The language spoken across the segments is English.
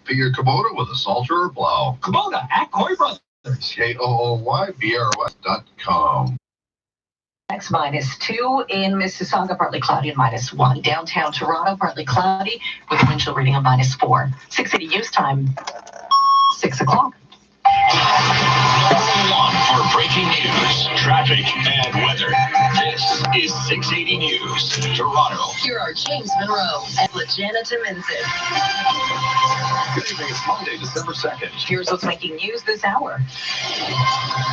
Be your Kubota with a Salter or plow. Kubota at Coy Brothers. KOOYBROS.com. Next, -2 in Mississauga, partly cloudy, and -1. Downtown Toronto, partly cloudy, with a wind chill reading of -4. 680 News Time, 6 o'clock. For breaking news, traffic, and weather, this is 680 News, Toronto. Here are James Monroe and Lejana Timinson. Good evening, it's Monday, December 2nd. Here's what's making news this hour.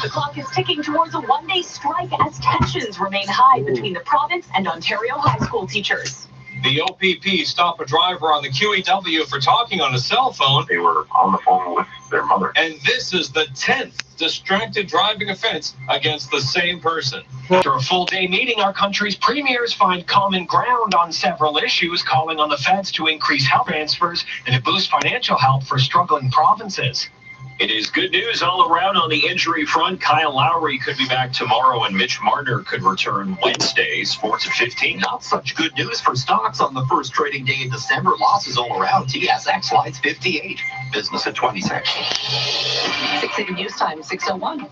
The clock is ticking towards a one-day strike as tensions remain high between the province and Ontario high school teachers. The OPP stopped a driver on the QEW for talking on a cell phone. They were on the phone with their mother. And this is the 10th distracted driving offense against the same person. After a full-day meeting, our country's premiers find common ground on several issues, calling on the feds to increase health transfers and to boost financial help for struggling provinces. It is good news all around on the injury front. Kyle Lowry could be back tomorrow, and Mitch Marner could return Wednesday, sports at 15. Not such good news for stocks on the first trading day in December. Losses all around. TSX slides 58. Business at 26. 680 News Time, 6:01.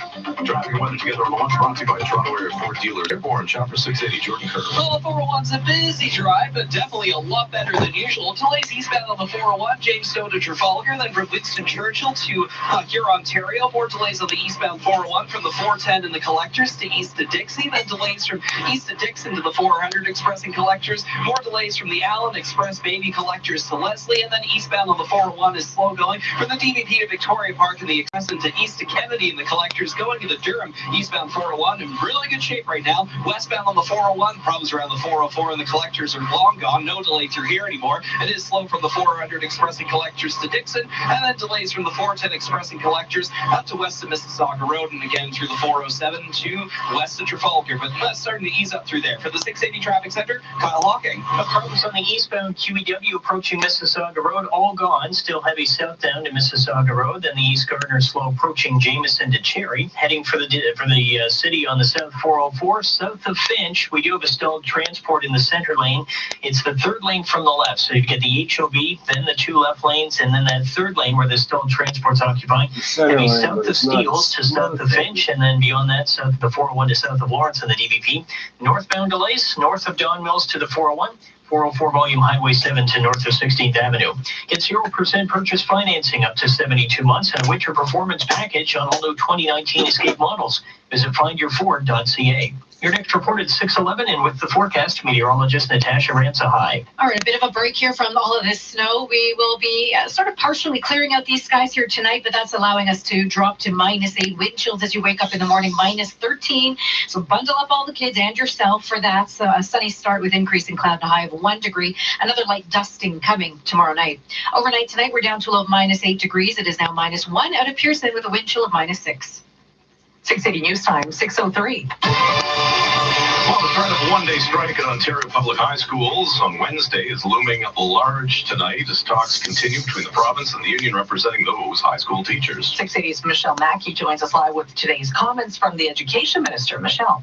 Traffic and weather together on the lunch brought to you by Toronto Area Ford Dealers. Airborne, shopper 680, Jordan Kerr. Well, the 401's a busy drive, but definitely a lot better than usual. Delays eastbound on the 401, Jamestown to Trafalgar, then from Winston Churchill to here, Ontario. More delays on the eastbound 401 from the 410 and the Collectors to east to Dixie. Then delays from east to Dixon to the 400 Express and Collectors. More delays from the Allen Express Baby Collectors to Leslie. And then eastbound on the 401 is slow going from the DVP to Victoria Park and the Express to east to Kennedy and the Collectors. Going to the Durham eastbound 401 in really good shape right now. Westbound on the 401, problems around the 404 and the Collectors are long gone. No delay through here anymore. It is slow from the 400 Express and Collectors to Dixon. And then delays from the 410 Express and Collectors out to west of Mississauga Road and again through the 407 to west of Trafalgar. But that's starting to ease up through there. For the 680 Traffic Center, Kyle Hawking. Problems on the eastbound QEW approaching Mississauga Road, all gone. Still heavy southbound to Mississauga Road. Then the East Gardner slow approaching Jameson to Cherry. Heading for the city on the south 404. South of Finch, we do have a stalled transport in the center lane. It's the third lane from the left. So you get the HOV, then the two left lanes, and then that third lane where the stalled transport's occupying. Heavy south of Steeles to south of Finch, and then beyond that, south of the 401 to south of Lawrence and the DVP. Northbound delays, north of Don Mills to the 401. 404 volume Highway 7 to north of 16th Avenue. Get 0% purchase financing up to 72 months and a winter performance package on all new 2019 Escape models. Visit findyourford.ca. Your next report at 6:11, and with the forecast, meteorologist Natasha Ranza-High. All right, a bit of a break here from all of this snow. We will be sort of partially clearing out these skies here tonight, but that's allowing us to drop to -8 wind chills as you wake up in the morning, -13. So bundle up all the kids and yourself for that. So a sunny start with increasing cloud and a high of 1 degree. Another light dusting coming tomorrow night. Overnight tonight, we're down to a low of -8 degrees. It is now -1 out of Pearson with a wind chill of -6. 680 News Time, 6:03. Well, the threat of a one-day strike at Ontario public high schools on Wednesday is looming large tonight as talks continue between the province and the union representing those high school teachers. 680's Michelle Mackey joins us live with today's comments from the Education Minister. Michelle.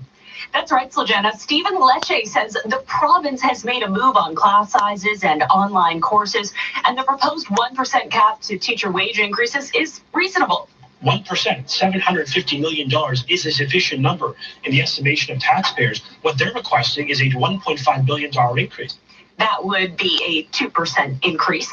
That's right, Slajana. Stephen Lecce says the province has made a move on class sizes and online courses, and the proposed 1% cap to teacher wage increases is reasonable. 1%, $750 million is a sufficient number in the estimation of taxpayers. What they're requesting is a $1.5 billion increase. That would be a 2% increase.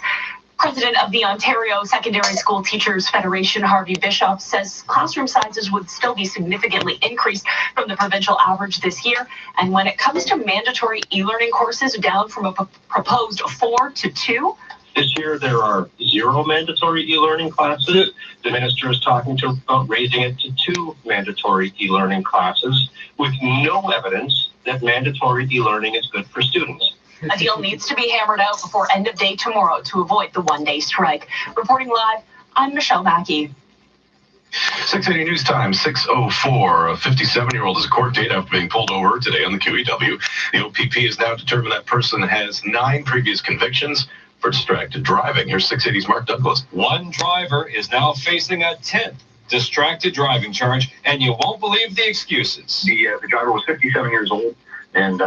President of the Ontario Secondary School Teachers Federation, Harvey Bishop, says classroom sizes would still be significantly increased from the provincial average this year. And when it comes to mandatory e-learning courses, down from a proposed 4 to 2. This year, there are 0 mandatory e-learning classes. The minister is talking about raising it to 2 mandatory e-learning classes with no evidence that mandatory e-learning is good for students. A deal needs to be hammered out before end of day tomorrow to avoid the one-day strike. Reporting live, I'm Michelle Mackey. 680 News Time, 6:04. A 57-year-old is a court date after being pulled over today on the QEW. The OPP has now determined that person has 9 previous convictions for distracted driving. Here's 680's Mark Douglas. One driver is now facing a 10th distracted driving charge, and you won't believe the excuses. The driver was 57 years old and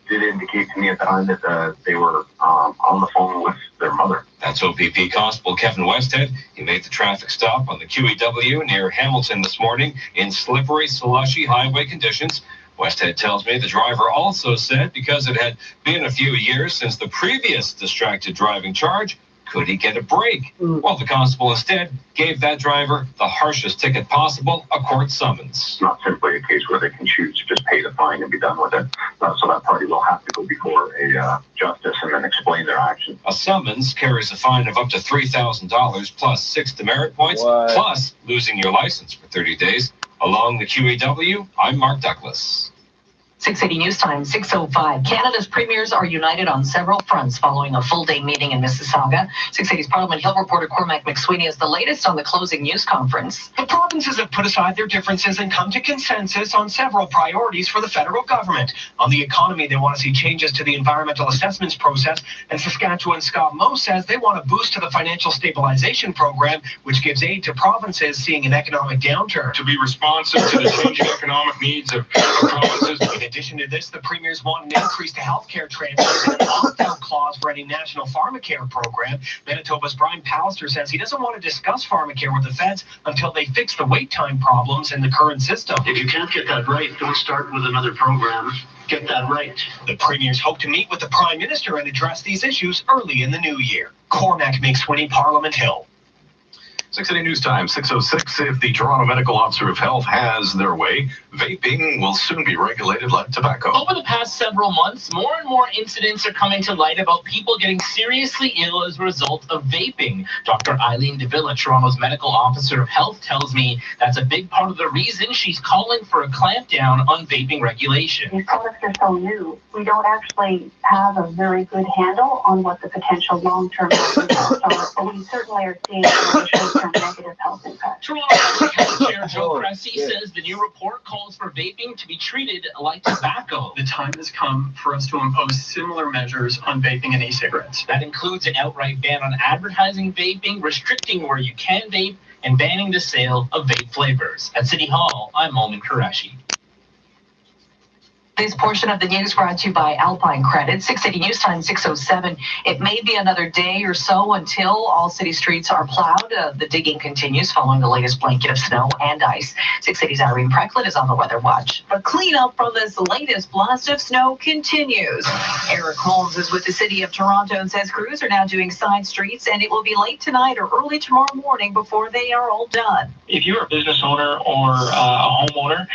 did indicate to me at the time that they were on the phone with their mother. That's OPP Constable Kevin Westhead. He made the traffic stop on the QEW near Hamilton this morning in slippery, slushy highway conditions. Westhead tells me the driver also said because it had been a few years since the previous distracted driving charge, could he get a break? Well, the constable instead gave that driver the harshest ticket possible, a court summons. It's not simply a case where they can choose to just pay the fine and be done with it. So that party will have to go before a justice and then explain their actions. A summons carries a fine of up to $3,000 plus 6 demerit points, plus losing your license for 30 days. Along the QEW, I'm Mark Douglas. 680 News Time, 6:05. Canada's premiers are united on several fronts following a full-day meeting in Mississauga. 680's Parliament Hill reporter Cormac McSweeney has the latest on the closing news conference. The provinces have put aside their differences and come to consensus on several priorities for the federal government. On the economy, they want to see changes to the environmental assessments process, and Saskatchewan's Scott Moe says they want a boost to the financial stabilization program, which gives aid to provinces seeing an economic downturn. To be responsive to the changing economic needs of provinces. In addition to this, the premiers want an increase to healthcare transfers and an opt-out clause for any national pharmacare program. Manitoba's Brian Pallister says he doesn't want to discuss pharmacare with the feds until they fix the wait time problems in the current system. If you can't get that right, don't start with another program. Get that right. The premiers hope to meet with the Prime Minister and address these issues early in the new year. Cormac McSweeney, Parliament Hill. 680 News Time, 6:06. If the Toronto Medical Officer of Health has their way, vaping will soon be regulated like tobacco. Over the past several months, more and more incidents are coming to light about people getting seriously ill as a result of vaping. Dr. Eileen DeVilla, Toronto's Medical Officer of Health, tells me that's a big part of the reason she's calling for a clampdown on vaping regulation. These products are so new, we don't actually have a very good handle on what the potential long-term impacts are, but we certainly are seeing short-term negative health impacts. Toronto Health Chair Joe Cressy says the new report calls for vaping to be treated like tobacco. The time has come for us to impose similar measures on vaping and e-cigarettes. That includes an outright ban on advertising vaping, restricting where you can vape, and banning the sale of vape flavors. At City Hall, I'm Momin Qureshi. This portion of the news brought to you by Alpine Credit. 680 News Time, 6:07. It may be another day or so until all city streets are plowed. The digging continues following the latest blanket of snow and ice. 680's Irene Precklin is on the weather watch. The cleanup from this latest blast of snow continues. Eric Holmes is with the City of Toronto and says crews are now doing side streets, and it will be late tonight or early tomorrow morning before they are all done. If you're a business owner or a homeowner,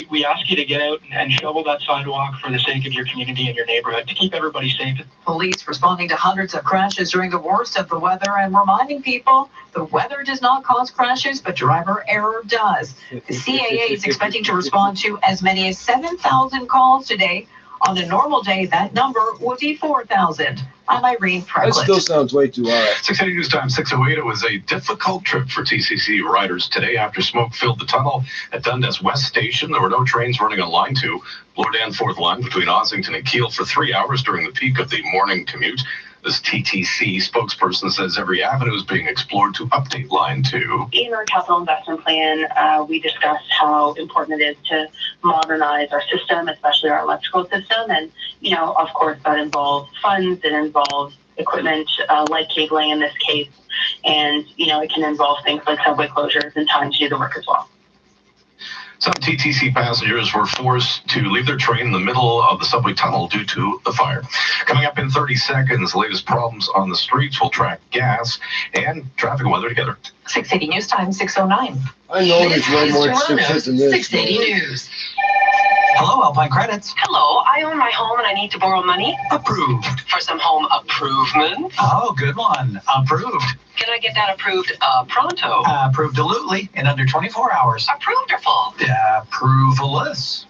we ask you to get out and shovel that sidewalk for the sake of your community and your neighborhood to keep everybody safe. Police responding to hundreds of crashes during the worst of the weather and reminding people the weather does not cause crashes, but driver error does. The CAA is expecting to respond to as many as 7,000 calls today. On a normal day, that number would be 4,000. I'm Irene Precklin. That still sounds way too high. 680 News Time, 6:08. It was a difficult trip for TCC riders today after smoke filled the tunnel at Dundas West Station. There were no trains running on Line 2, Bloor Danforth line between Ossington and Keele for 3 hours during the peak of the morning commute. This TTC spokesperson says every avenue is being explored to update Line 2. In our capital investment plan, we discussed how important it is to modernize our system, especially our electrical system. And, of course, that involves funds, it involves equipment like cabling in this case. And, it can involve things like subway closures and time to do the work as well. Some TTC passengers were forced to leave their train in the middle of the subway tunnel due to the fire. Coming up in 30 seconds, the latest problems on the streets. We'll track gas and traffic and weather together. 680 News Time, 6:09. I know there's way more shit than this. 680 News. Hello, Alpine Credits. Hello, I own my home and I need to borrow money Approved. for some home improvement. Oh, good one. Approved. Can I get that approved pronto? Approved absolutely in under 24 hours. Approved or full? Approvalist.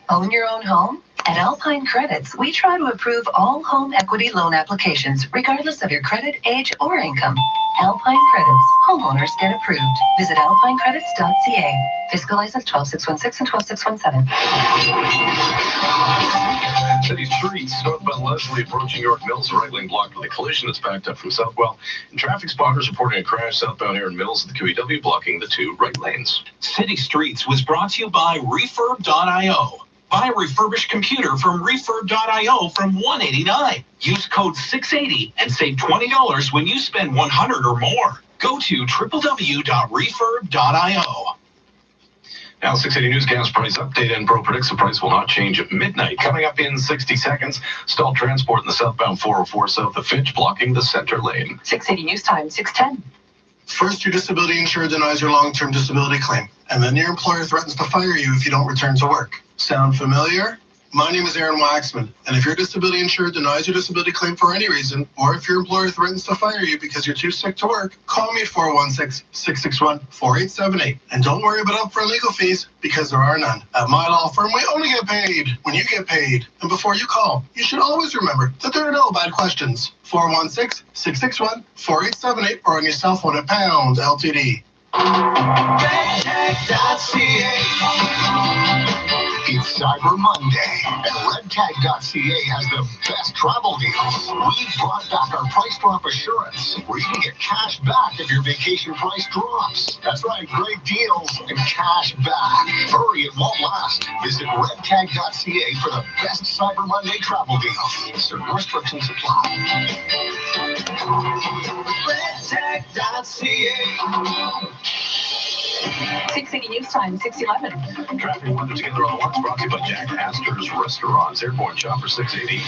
Own your own home? At Alpine Credits, we try to approve all home equity loan applications, regardless of your credit, age, or income. Alpine Credits. Homeowners get approved. Visit alpinecredits.ca. Fiscal license 12616 and 12617. City streets, northbound Leslie approaching York Mills, the right lane blocked with a collision that's backed up from Southwell. And traffic spotters reporting a crash southbound Erin Mills at the QEW, blocking the two right lanes. City Streets was brought to you by Refurb.io. Buy a refurbished computer from refurb.io from $189. Use code 680 and save $20 when you spend $100 or more. Go to www.refurb.io. Now, 680 News gas price update. Enpro predicts the price will not change at midnight. Coming up in 60 seconds, stalled transport in the southbound 404 south of Finch, blocking the center lane. 680 News Time, 610. First, your disability insurer denies your long-term disability claim, and then your employer threatens to fire you if you don't return to work. Sound familiar? My name is Aaron Waxman, and if your disability insurer denies your disability claim for any reason, or if your employer threatens to fire you because you're too sick to work, call me at 416-661-4878. And don't worry about upfront legal fees, because there are none. At my law firm, we only get paid when you get paid. And before you call, you should always remember that there are no bad questions. 416-661-4878, or on your cell phone at pound LTD. It's Cyber Monday, and RedTag.ca has the best travel deals. We've brought back our Price Drop Assurance, where you can get cash back if your vacation price drops. That's right, great deals and cash back. Hurry, it won't last. Visit RedTag.ca for the best Cyber Monday travel deals. Certain restrictions apply. RedTag.ca. 680 News Time, 611. Traffic weather together on once, brought to you by Jack Astor's Restaurants. Airborne Shopper 680.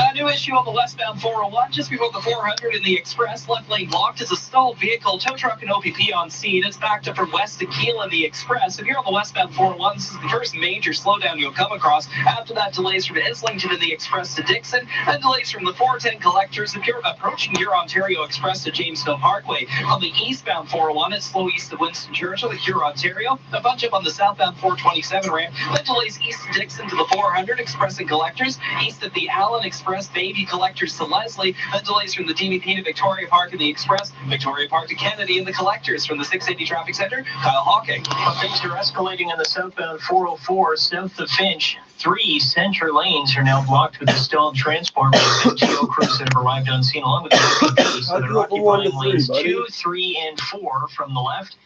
A new issue on the westbound 401 just before the 400 in the express. Left lane blocked is a stalled vehicle. Tow truck and OPP on scene. It's backed up from west to Kiel in the express. If you're on the westbound 401, this is the first major slowdown you'll come across. After that, delays from Islington in the express to Dixon, and delays from the 410 collectors if you're approaching your Ontario Express to Jamestown Parkway. On the eastbound 401, it's slow east of Winston Churchill to Huron, Ontario. A bunch up on the southbound 427 ramp. Then delays east of Dixon to the 400 Express and collectors. East of the Allen Express Baby collectors to Leslie. Then delays from the DVP to Victoria Park in the Express. Victoria Park to Kennedy in the collectors. From the 680 Traffic Center, Kyle Hawking. Things are escalating on the southbound 404 south of Finch. 3 center lanes are now blocked with the stalled transport. MTO crews that have arrived on scene along with the OPP, so they're occupying lanes 2, 3, and 4 from the left.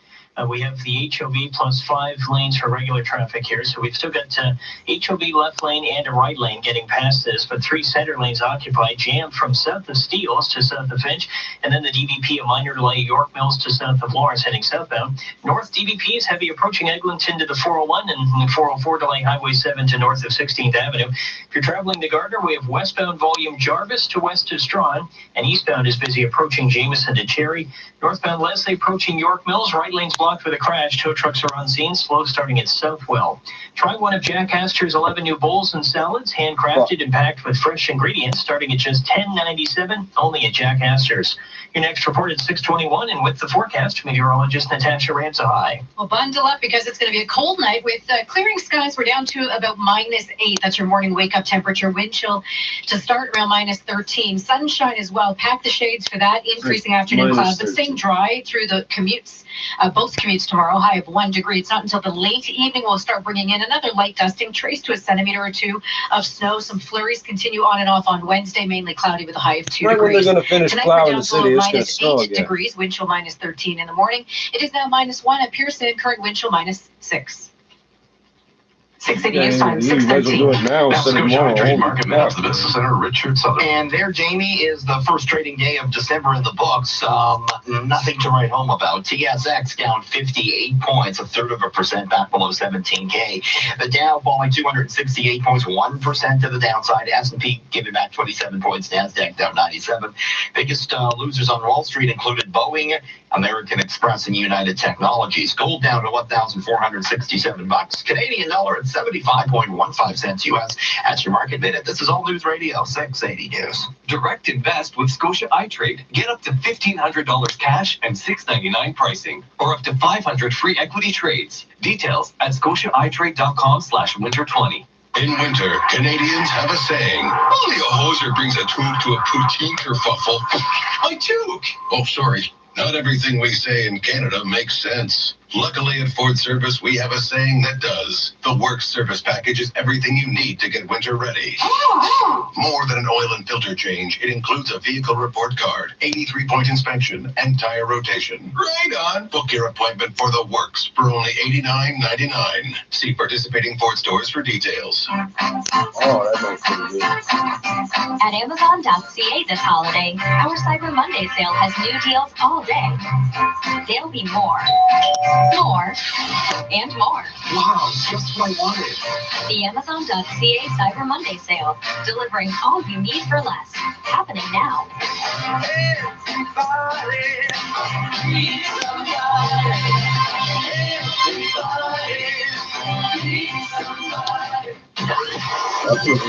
We have the HOV plus 5 lanes for regular traffic here. So we've still got HOV left lane and a right lane getting past this, but 3 center lanes occupied, jammed from south of Steeles to south of Finch, and then the DVP, a minor delay, York Mills to south of Lawrence heading southbound. North DVP is heavy approaching Eglinton to the 401, and 404 delay Highway 7 to north of 16th Avenue. If you're traveling to Gardner, we have westbound volume Jarvis to west of Strawn, and eastbound is busy approaching Jameson to Cherry. Northbound Leslie approaching York Mills, right lane's blocked with a crash. Tow trucks are on scene, slow starting at Southwell. Try one of Jack Astor's 11 new bowls and salads, handcrafted and packed with fresh ingredients, starting at just $10.97, only at Jack Astor's. Your next report at 6:21, and with the forecast, meteorologist Natasha Ramsahai. Well, bundle up because it's going to be a cold night with clearing skies. We're down to about -8. That's your morning wake-up temperature. Wind chill to start around -13. Sunshine as well. Pack the shades for that. Increasing afternoon clouds, but staying dry through the commutes. Both commutes tomorrow, high of 1 degree. It's not until the late evening we'll start bringing in another light dusting, trace to a centimeter or 2 of snow. Some flurries continue on and off on Wednesday, mainly cloudy with a high of 2 Right degrees. when they're going to finish Tonight, plowing we're the down city, to it's going to snow -8 again. degrees, wind chill -13 in the morning. It is now -1 at Pearson, current wind chill -6. 680 News Time, You might as well do it now instead of tomorrow. Trade Market Minutes, the Business Center, Richard Southern. And there, Jamie, is the first trading day of December in the books. Nothing to write home about. TSX down 58 points, 1/3%, back below 17K. The Dow falling 268 points, 1% to the downside. S&P giving back 27 points. NASDAQ down 97. Biggest losers on Wall Street included Boeing, American Express, and United Technologies. Gold down to $1,467. Canadian dollar at 75.15 cents US. That's your market minute. This is All News Radio 680 News. Direct invest with Scotia iTrade. Get up to $1,500 cash and $6.99 pricing, or up to 500 free equity trades. Details at scotiaitrade.com/winter20. In winter, Canadians have a saying. Only a hoser brings a toque to a poutine kerfuffle. My toque! Oh, sorry. Not everything we say in Canada makes sense. Luckily at Ford Service, we have a saying that does. The Works Service Package is everything you need to get winter ready. More than an oil and filter change, it includes a vehicle report card, 83-point inspection, and tire rotation. Right on! Book your appointment for The Works for only $89.99. See participating Ford stores for details. Oh, that makes it good. At Amazon.ca this holiday, our Cyber Monday sale has new deals all day. There'll be more, and more. Wow, just what I wanted. The Amazon.ca Cyber Monday sale, delivering all you need for less. Happening now. That's what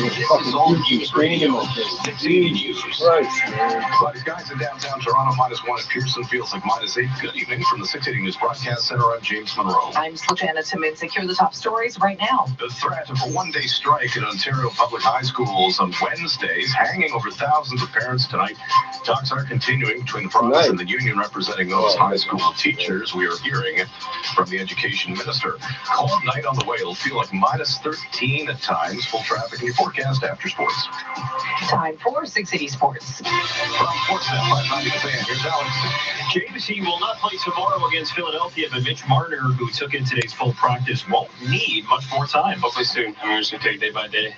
fucking keeps raining like this. Jesus Christ, man. Cloudy skies in downtown Toronto, -1 at Pearson. Feels like -8. Good evening from the 680 News Broadcast Center. I'm James Monroe. I'm Jana Timmons. Here are the top stories right now. The threat of a one-day strike in Ontario public high schools on Wednesdays hanging over thousands of parents tonight. Talks are continuing between the province and the union representing those high school teachers. We are hearing from the education minister. Cold night on the way. It'll feel like -13 at times. Full traffic in your forecast after sports. Time for 680 Sports. From Sportsnet 590 The Fan, here's Alex. James, he will not play tomorrow against Philadelphia, but Mitch Marner, who took in today's full practice, won't need much more time. Hopefully soon. I mean, we're just gonna take it day by day.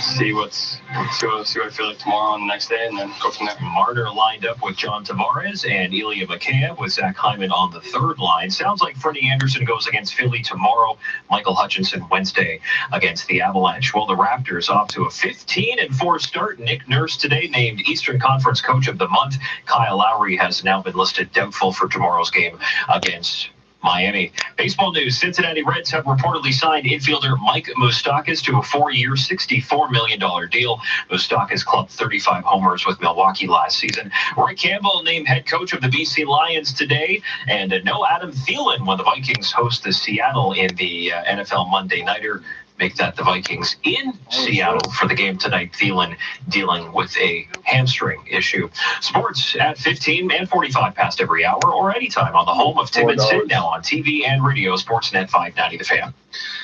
See what I feel like tomorrow and the next day, and then go from there. Marner lined up with John Tavares and Ilya Mikheyev with Zach Hyman on the third line. Sounds like Freddie Anderson goes against Philly tomorrow. Michael Hutchinson Wednesday against the Avalanche. Well, the Raptors off to a 15-4 start. Nick Nurse today named Eastern Conference Coach of the Month. Kyle Lowry has now been listed doubtful for tomorrow's game against Miami. Baseball news. Cincinnati Reds have reportedly signed infielder Mike Moustakas to a 4-year, $64 million deal. Moustakas clubbed 35 homers with Milwaukee last season. Roy Campbell named head coach of the BC Lions today. And no Adam Thielen when the Vikings host the Seattle in the NFL Monday Nighter. Make that the Vikings in Seattle for the game tonight. Thielen dealing with a hamstring issue. Sports at 15 and 45 past every hour or anytime on the home of Tim and Sid, now on TV and radio. Sportsnet 590 The Fan.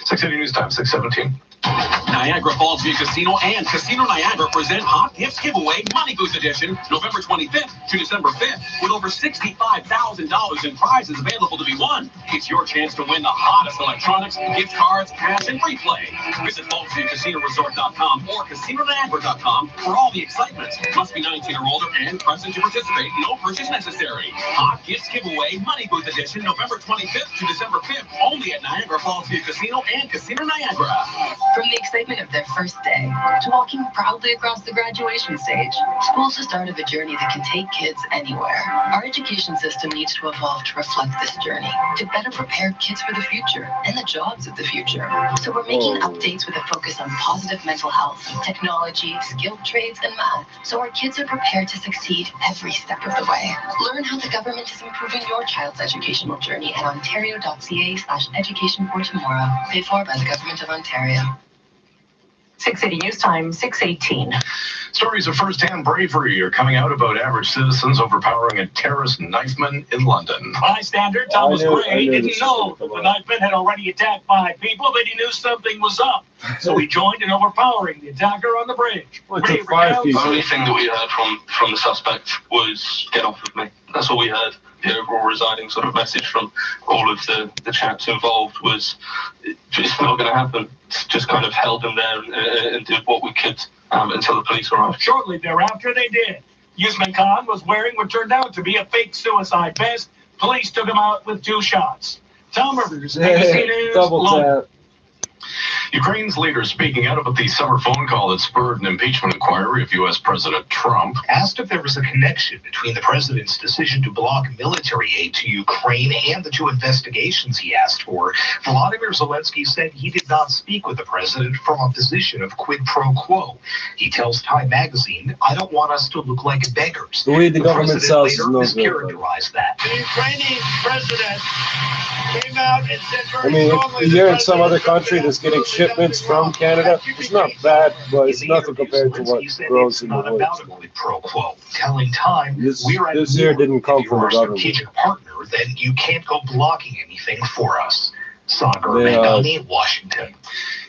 680 News Time, 6:17. Niagara Falls View Casino and Casino Niagara present Hot Gifts Giveaway Money Goose Edition, November 25th to December 5th, with over $65,000 in prizes available to be won. It's your chance to win the hottest electronics, gift cards, cash, and free play. Visit FallsViewCasinoResort.com or CasinoNiagara.com for all the excitement. Must be 19 or older and present to participate. No purchase necessary. Hot Gifts Giveaway Money Booth Edition, November 25th to December 5th, only at Niagara Falls View Casino and Casino Niagara. From the excitement of their first day to walking proudly across the graduation stage, school's the start of a journey that can take kids anywhere. Our education system needs to evolve to reflect this journey, to better prepare kids for the future and the jobs of the future. So we're making updates with a focus on positive mental health, technology, skilled trades, and math, so our kids are prepared to succeed every step of the way. Learn how the government is improving your child's educational journey at ontario.ca/education for tomorrow. Paid for by the Government of Ontario. 680 News Time, 6:18. Stories of first-hand bravery are coming out about average citizens overpowering a terrorist knifeman in London. Bystander Thomas Gray didn't know that the knifeman had already attacked 5 people, but he knew something was up. So he joined in overpowering the attacker on the bridge. The only thing that we heard from the suspect was, "Get off of me." That's all we heard. The overall residing sort of message from all of the chaps involved was, it's not going to happen. Just kind of held him there and did what we could until the police arrived. Shortly thereafter, they did. Usman Khan was wearing what turned out to be a fake suicide vest. Police took him out with 2 shots. Tom Rivers, ABC News, London. Ukraine's leader speaking out about the summer phone call that spurred an impeachment inquiry of U.S. President Trump. Asked if there was a connection between the president's decision to block military aid to Ukraine and the 2 investigations he asked for, Volodymyr Zelensky said he did not speak with the president from a position of quid pro quo. He tells Time magazine, "I don't want us to look like beggars." The way the government sells is later no good. mischaracterized that. The Ukrainian president came out and said I mean, if you're in some other country that's getting shipments from Canada, it's not bad, but it's nothing compared to what grows in the woods. Pro quo, telling Time This year didn't come from the government. strategic partner then you can't go blocking anything for us. Sagar Mandani, Washington.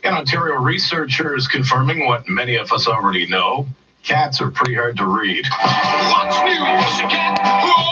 In Ontario, researchers confirming what many of us already know. Cats are pretty hard to read.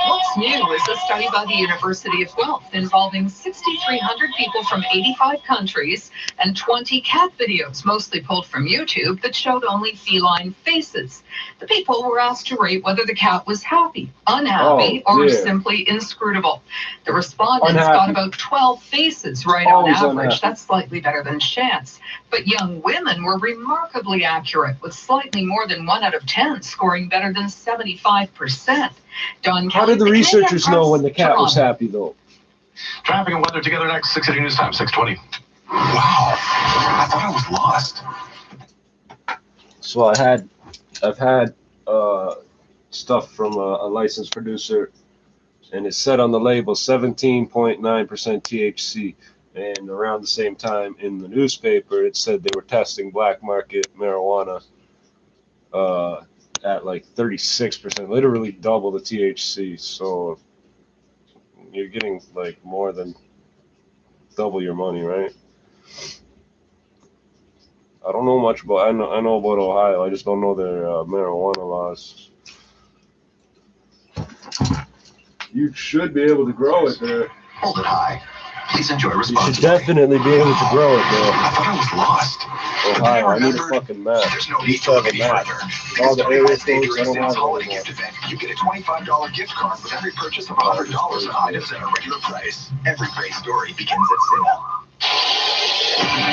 What's new is a study by the University of Guelph involving 6,300 people from 85 countries and 20 cat videos, mostly pulled from YouTube, that showed only feline faces. The people were asked to rate whether the cat was happy, unhappy, or simply inscrutable. The respondents got about 12 faces right on average. That's slightly better than chance. But young women were remarkably accurate, with slightly more than 1 out of 10 scoring better than 75%. How did the researchers know when the cat was happy, though? Traffic and weather together next. 6:30 News Time, 6:20. Wow, I thought I was lost. So I've had stuff from a licensed producer, and it said on the label 17.9% THC. And around the same time in the newspaper, it said they were testing black market marijuana at like 36%, literally double the THC. So you're getting like more than double your money, right? I don't know much about. I know about Ohio. I just don't know their marijuana laws. You should be able to grow it there. Hold it high. Please enjoy responsibly. You should definitely be able to grow it there. I thought I was lost. Ohio, I need a fucking map. There's no need to look any further. All the area Because codes, I don't have holiday anymore. gift event. You get a $25 gift card with every purchase of $100 on items at a regular price. Every great story begins at sale.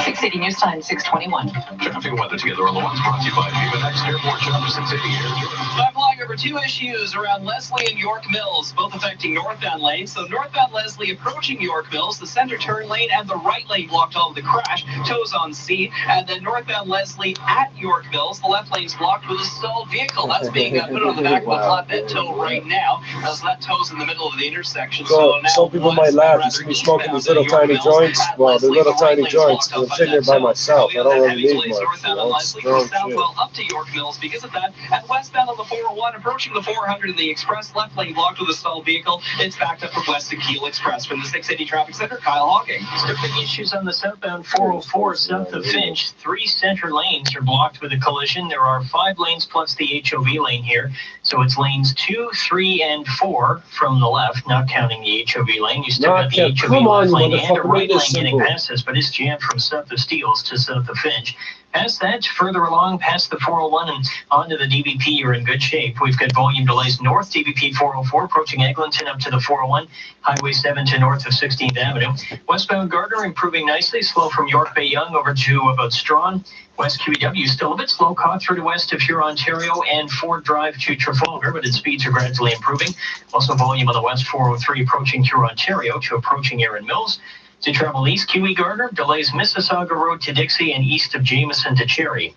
680 News Time, 621. Traffic and weather together on the ones brought to you by Viva Next Airport Chapter 680 Air. I'm flying over 2 issues around Leslie and York Mills, both affecting northbound lanes. So northbound Leslie approaching York Mills, the center turn lane and the right lane blocked all of the crash, tows on scene. And then northbound Leslie at York Mills, the left lane's blocked with a stalled vehicle. That's being put on the back of a flatbed tow right now, as that tow's in the middle of the intersection. So now some people might laugh and see me smoking these little tiny joints. Well, they're little tiny joints, because I'm sitting here by myself. I don't really need much. It's strong shit. Up to York Mills because of that. And westbound on the 401, approaching the 400 in the express, left lane blocked with a stalled vehicle. It's backed up from west to Kiel Express. From the 680 Traffic Center, Kyle Hawking. Stripping issues on the southbound 404 south of Finch. 3 center lanes are blocked with a collision. There are 5 lanes plus the HOV lane here. So it's lanes 2, 3, and 4 from the left, not counting the HOV lane. You still got the HOV left lane and the right lane getting past us, but it's jammed from south of Steeles to south of Finch. Past that, further along past the 401 and onto the DVP, you're in good shape. We've got volume delays north, DVP 404, approaching Eglinton up to the 401, Highway 7 to north of 16th Avenue. Westbound Gardner improving nicely, slow from York Bay Yonge over to about Strawn. West QEW still a bit slow, caught through to west of Huron, Ontario, and Ford Drive to Trafalgar, but its speeds are gradually improving. Also volume on the west 403 approaching Huron, Ontario to approaching Erin Mills. To travel east, QE Gardner delays Mississauga Road to Dixie and east of Jameson to Cherry.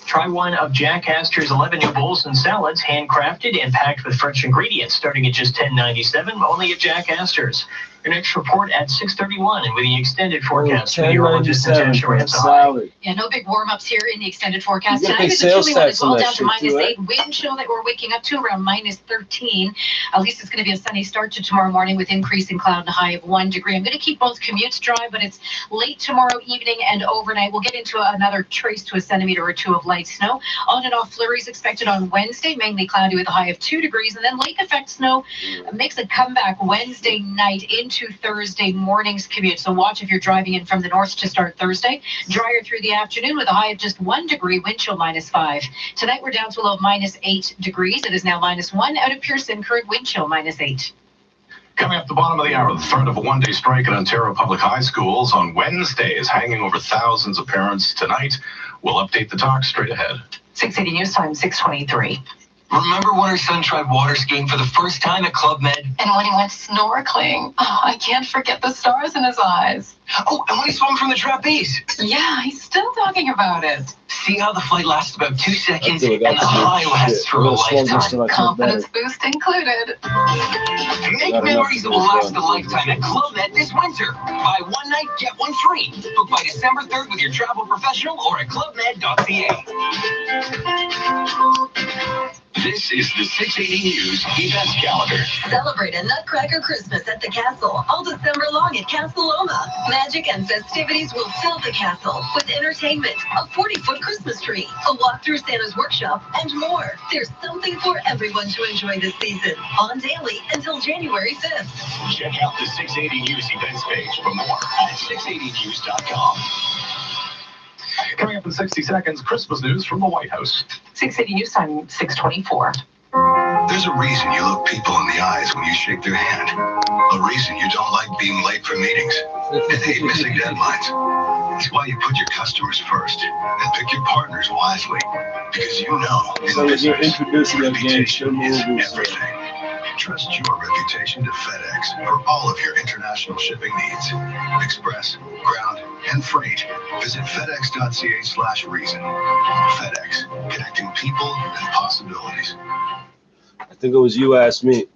Try one of Jack Astor's 11 new bowls and salads, handcrafted and packed with fresh ingredients, starting at just $10.97, only at Jack Astor's. Your next report at 6:31, and with the extended forecast, meteorologist Natasha Ramsey. Yeah, no big warm-ups here in the extended forecast You get tonight. big But the sales chilly one tax is all on that down to shit minus too, 8. Wind chill that we're waking up to around minus 13. At least it's going to be a sunny start to tomorrow morning with increasing cloud and a high of 1 degree. I'm going to keep both commutes dry, but it's late tomorrow evening and overnight. We'll get into another trace to a centimeter or 2 of light snow. On and off flurries expected on Wednesday, mainly cloudy with a high of 2 degrees. And then lake effect snow makes a comeback Wednesday night into Thursday morning's commute. So watch if you're driving in from the north to start Thursday. Drier through the afternoon with a high of just 1 degree, wind chill minus 5. Tonight we're down to a low of minus 8 degrees. It is now minus 1 out of Pearson, current wind chill minus 8. Coming up the bottom of the hour, the threat of a one-day strike at Ontario Public High Schools on Wednesday is hanging over thousands of parents tonight. We'll update the talk straight ahead. 680 News Time, 623. Remember when our son tried water skiing for the first time at Club Med? And when he went snorkeling, oh, I can't forget the stars in his eyes. Oh, and when he swung from the trapeze? Yeah, he's still talking about it. See how the flight lasts about 2 seconds and the high lasts for a lifetime. Confidence boost included. Make memories that will last a lifetime at Club Med this winter. Buy one night, get one free. Book by December 3rd with your travel professional or at clubmed.ca. This is the 680 News Events Calendar. Celebrate a Nutcracker Christmas at the castle all December long at Castle Loma. Magic and festivities will fill the castle with entertainment, a 40-foot Christmas tree, a walk through Santa's workshop, and more. There's something for everyone to enjoy this season, on daily until January 5th. Check out the 680 News Events page for more at 680news.com. Coming up in 60 seconds, Christmas news from the White House. 680 News Time, 6:24. There's a reason you look people in the eyes when you shake their hand. A reason you don't like being late for meetings and hate missing deadlines. It's why you put your customers first and pick your partners wisely. Because you know, So you're introducing them against your movies. everything. Trust your reputation to FedEx for all of your international shipping needs. Express, ground, and freight. Visit FedEx.ca/reason. FedEx, connecting people and possibilities. I think it was you asked me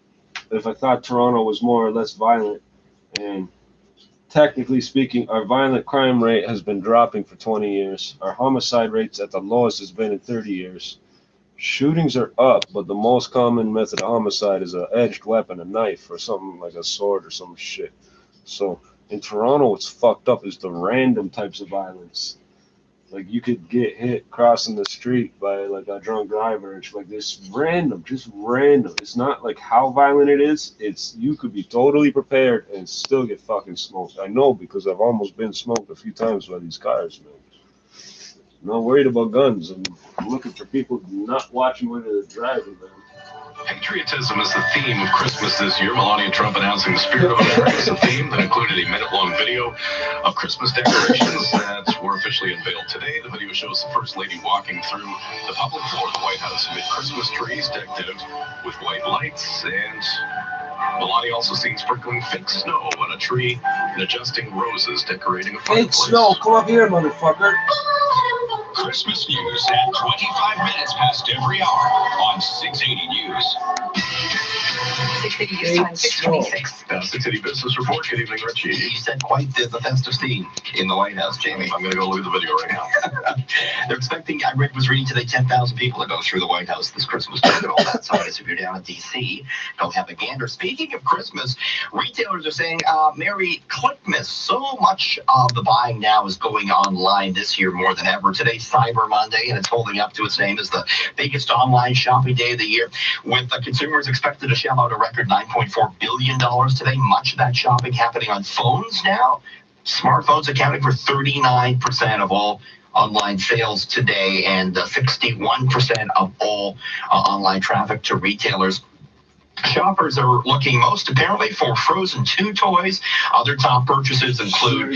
if I thought Toronto was more or less violent. And technically speaking, our violent crime rate has been dropping for 20 years. Our homicide rate's at the lowest it's been in 30 years. Shootings are up, but the most common method of homicide is an edged weapon, a knife, or something like a sword or some shit. So in Toronto, what's fucked up is the random types of violence. Like you could get hit crossing the street by like a drunk driver. It's like this random, just random. It's not like how violent it is. It's you could be totally prepared and still get fucking smoked. I know because I've almost been smoked a few times by these cars, man. I'm not worried about guns. I'm looking for people not watching where they're driving, man. Patriotism is the theme of Christmas this year. Melania Trump announcing the Spirit of America is a theme that included a minute-long video of Christmas decorations that were officially unveiled today. The video shows the First Lady walking through the public floor of the White House amid Christmas trees decked out with white lights, and Melania also seen sprinkling fake snow on a tree and adjusting roses decorating a fireplace. Fake snow, come up here, motherfucker. Christmas news at 25 minutes past every hour on 680 News. 680 News Time, 6:26. 680 Business Report. Good evening, Richie. You said quite the festive scene in the White House, Jamie. I'm going to go look at the video right now. They're expecting, was reading today, 10,000 people to go through the White House this Christmas time. All that. So if you're down in D.C., go have a gander. Speaking of Christmas, retailers are saying, Merry Clickmas. So much of the buying now is going online this year more than ever. Today's Cyber Monday, and it's holding up to its name as the biggest online shopping day of the year, with the consumers expected to shell out a record $9.4 billion today. Much of that shopping happening on phones now. Smartphones accounting for 39% of all online sales today, and 61% of all online traffic to retailers. Shoppers are looking most apparently for Frozen 2 toys. Other top purchases include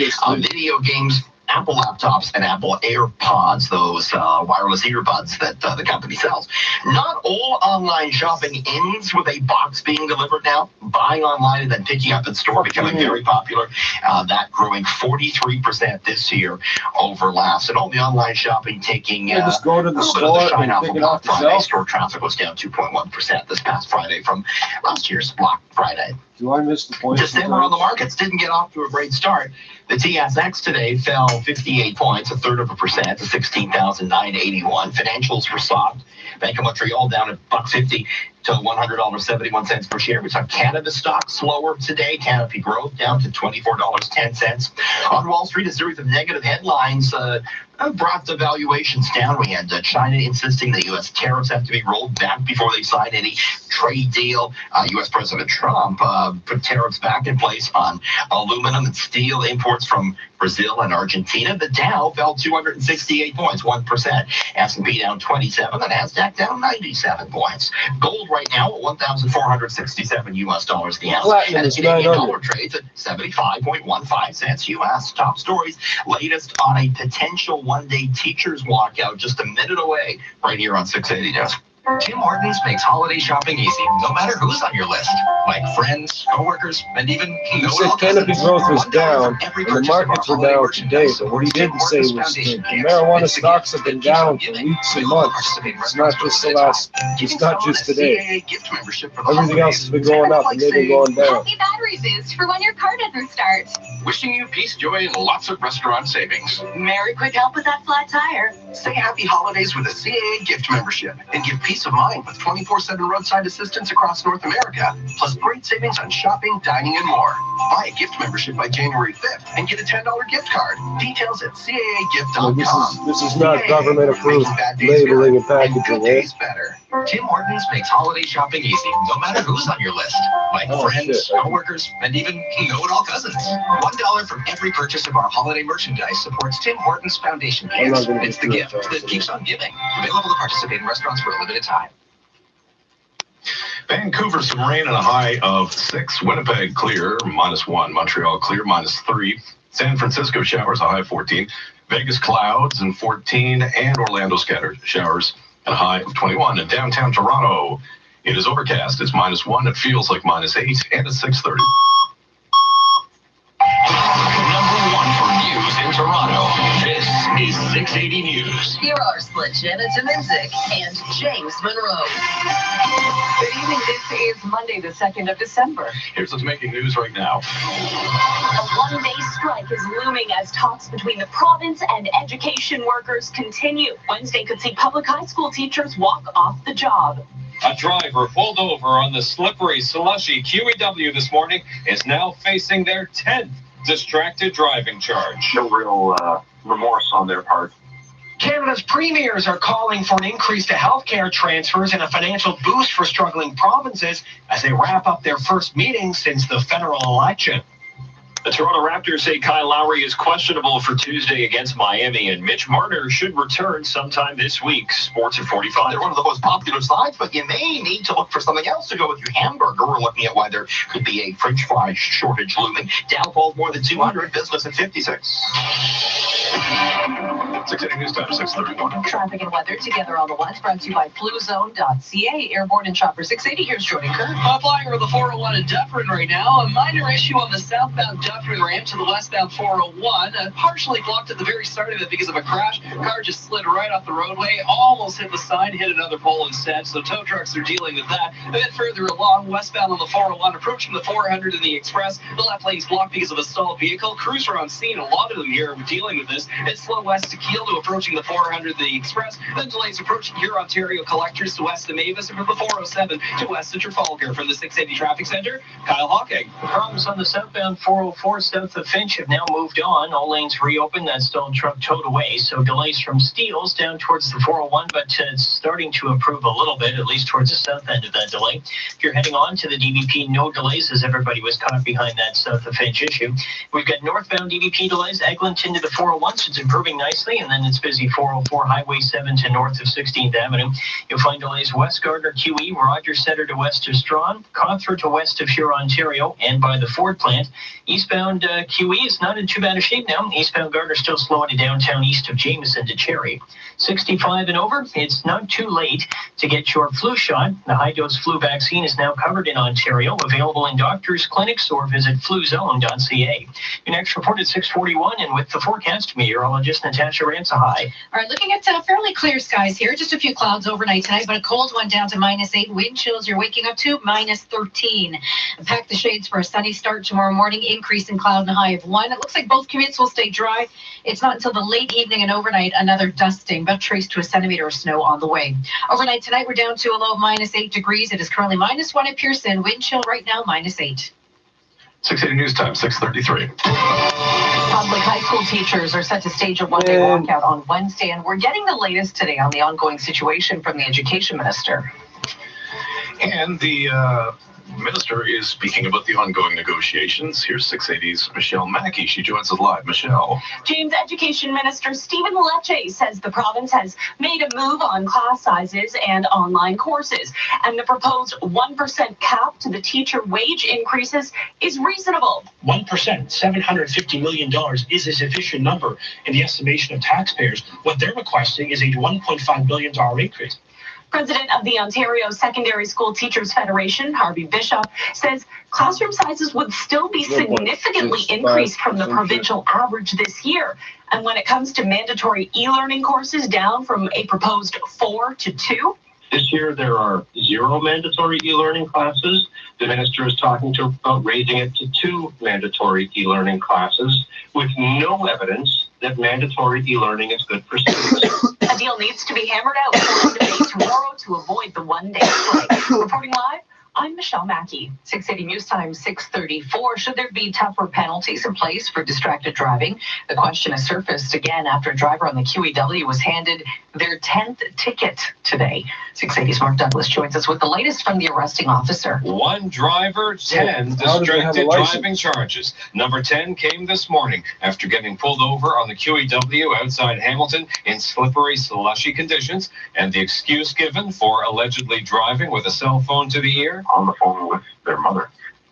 video games, Apple laptops, and Apple AirPods, those wireless earbuds that the company sells. Not all online shopping ends with a box being delivered now. Buying online and then picking up in store becoming very popular. That growing 43% this year over last. And all the online shopping taking just go to the store the shine and off pick of it Black off Friday. yourself. Store traffic was down 2.1% this past Friday from last year's Black Friday. Do I miss the point? December on the markets didn't get off to a great start. The TSX today fell 58 points, 1/3% to 16,981. Financials were soft. Bank of Montreal down at $1.50 to $100.71 per share. We saw Canada stock slower today. Canopy Growth down to $24.10. On Wall Street, a series of negative headlines brought the valuations down. We had China insisting that U.S. tariffs have to be rolled back before they sign any trade deal. U.S. President Trump put tariffs back in place on aluminum and steel imports from Brazil and Argentina. The Dow fell 268 points, 1%. S&P down 27, the NASDAQ down 97 points. Gold right now at $1,467 US the ounce. Platinum And the is Canadian 900. dollar trades at 75.15 cents US. Top stories, latest on a potential one-day teachers walkout just a minute away right here on 680 News. Tim Hortons makes holiday shopping easy, no matter who's on your list. Like friends, coworkers, and even He said Canopy Growth was down, and the markets were down today, but what he didn't say was the marijuana stocks have been down for weeks and months. It's not just today. Everything else has been going up, and they've been going down. Happy battery boost for when your car doesn't start. Wishing you peace, joy, and lots of restaurant savings. Merry quick help with that flat tire. Say happy holidays with a CAA gift membership and get peace of mind with 24/7 roadside assistance across North America, plus great savings on shopping, dining, and more. Buy a gift membership by January 5th and get a $10 gift card. Details at CAAgift.com. This is not government approved labeling and packaging, eh? Better. Tim Hortons makes holiday shopping easy, no matter who's on your list. Like friends, coworkers, and even know-it-all cousins. $1 from every purchase of our holiday merchandise supports Tim Hortons Foundation Kids. It's the gift that keeps on giving. Available at participating restaurants for a limited time. Vancouver, some rain and a high of 6. Winnipeg, clear, -1. Montreal, clear, -3. San Francisco, showers, a high of 14. Vegas, clouds, and 14. And Orlando, scattered showers, and a high of 21. In downtown Toronto, it is overcast. It's -1. It feels like -8, and it's 6:30. Number 1 for news in Toronto. This is 680 News. Here are Sledgehammer Dominzik and James Monroe. Good evening. This is Monday, the 2nd of December. Here's what's making news right now. A one-day strike is looming as talks between the province and education workers continue. Wednesday could see public high school teachers walk off the job. A driver pulled over on the slippery, slushy QEW this morning is now facing their 10th distracted driving charge. No real remorse on their part. Canada's premiers are calling for an increase to healthcare transfers and a financial boost for struggling provinces as they wrap up their first meeting since the federal election. The Toronto Raptors say Kyle Lowry is questionable for Tuesday against Miami, and Mitch Marner should return sometime this week. Sports at 45. They're one of the most popular sides, but you may need to look for something else to go with your hamburger. We're looking at why there could be a French fry shortage looming. Dow falls more than 200, business at 56. 680 News Time, 6:31. Traffic and weather together on the ones brought to you by FluZone.ca. Airborne and Chopper 680. Here's Jordan Kerr. Flying over the 401 in Dufferin right now. A minor issue on the southbound Dufferin ramp to the westbound 401. Partially blocked at the very start of it because of a crash. Car just slid right off the roadway, almost hit the sign, hit another pole instead. So tow trucks are dealing with that. A bit further along, westbound on the 401, approaching the 400 in the express. The left lane's blocked because of a stalled vehicle. Crews are on scene. A lot of them here are dealing with this. It's slow west to Kiel to approaching the 400 the express. Then delays approaching here Ontario collectors to west of Mavis, and from the 407 to west of Trafalgar. From the 680 Traffic Center, Kyle Hawking. Problems on the southbound 404 south of Finch have now moved on. All lanes reopened. That stalled truck towed away. So delays from Steeles down towards the 401, but it's starting to improve a little bit, at least towards the south end of that delay. If you're heading on to the DVP, no delays as everybody was caught behind that south of Finch issue. We've got northbound DVP delays, Eglinton to the 401, so it's improving nicely, and then it's busy 404 Highway 7 to north of 16th Avenue. You'll find delays West Gardner QE, Rogers Center to west of Strawn, Cawthra to west of Huron, Ontario, and by the Ford plant. Eastbound QE is not in too bad a shape now. Eastbound Gardner still slowing to downtown east of Jameson to Cherry. 65 and over, it's not too late to get your flu shot. The high-dose flu vaccine is now covered in Ontario, available in doctors' clinics, or visit fluzone.ca. Your next report at 6:41, and with the forecast, meteorologist Natasha Ransahai. All right, looking at fairly clear skies here. Just a few clouds overnight tonight, but a cold one down to -8. Wind chills you're waking up to -13. Pack the shades for a sunny start tomorrow morning. Increase in cloud and a high of 1. It looks like both commutes will stay dry. It's not until the late evening and overnight another dusting, but traced to a centimeter of snow on the way. Overnight tonight, we're down to a low of -8 degrees. It is currently -1 at Pearson. Wind chill right now -8. 680 News Time, 6:33. Public high school teachers are set to stage a one-day walkout on Wednesday, and we're getting the latest today on the ongoing situation from the education minister. And the minister is speaking about the ongoing negotiations. Here's 680's Michelle Mackey. She joins us live. Michelle. James Education Minister Stephen Lecce says the province has made a move on class sizes and online courses, and the proposed 1% cap to the teacher wage increases is reasonable. 1%, $750 million is a sufficient number in the estimation of taxpayers. What they're requesting is a $1.5 billion increase. President of the Ontario Secondary School Teachers Federation, Harvey Bishop, says classroom sizes would still be significantly increased from the provincial average this year. And when it comes to mandatory e-learning courses, down from a proposed 4 to 2. This year, there are 0 mandatory e-learning classes. The minister is talking about raising it to 2 mandatory e-learning classes with no evidence that that mandatory e-learning is good for students. A deal needs to be hammered out for debate tomorrow to avoid the one-day strike. Reporting live, I'm Michelle Mackey. 680 News Time, 6:34. Should there be tougher penalties in place for distracted driving? The question has surfaced again after a driver on the QEW was handed their 10th ticket today. 680's Mark Douglas joins us with the latest from the arresting officer. One driver, 10 distracted driving charges. Number 10 came this morning after getting pulled over on the QEW outside Hamilton in slippery, slushy conditions, and the excuse given for allegedly driving with a cell phone to the ear. On the phone with their mother,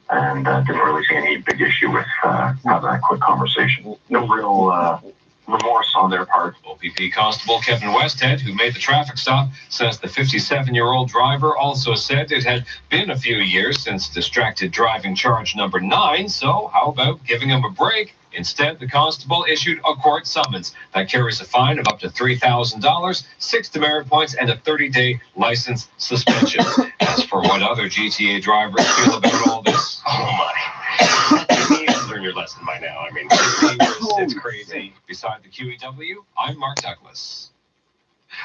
and didn't really see any big issue with having a quick conversation. No real remorse on their part. OPP Constable Kevin Westhead, who made the traffic stop, says the 57-year-old driver also said it had been a few years since distracted driving charge number 9, so how about giving him a break? Instead, the constable issued a court summons that carries a fine of up to $3,000, 6 demerit points, and a 30-day license suspension. As for what other GTA drivers feel about all this, Oh my. You should learn your lesson by now. I mean, it's crazy. beside the QEW, I'm Mark Douglas.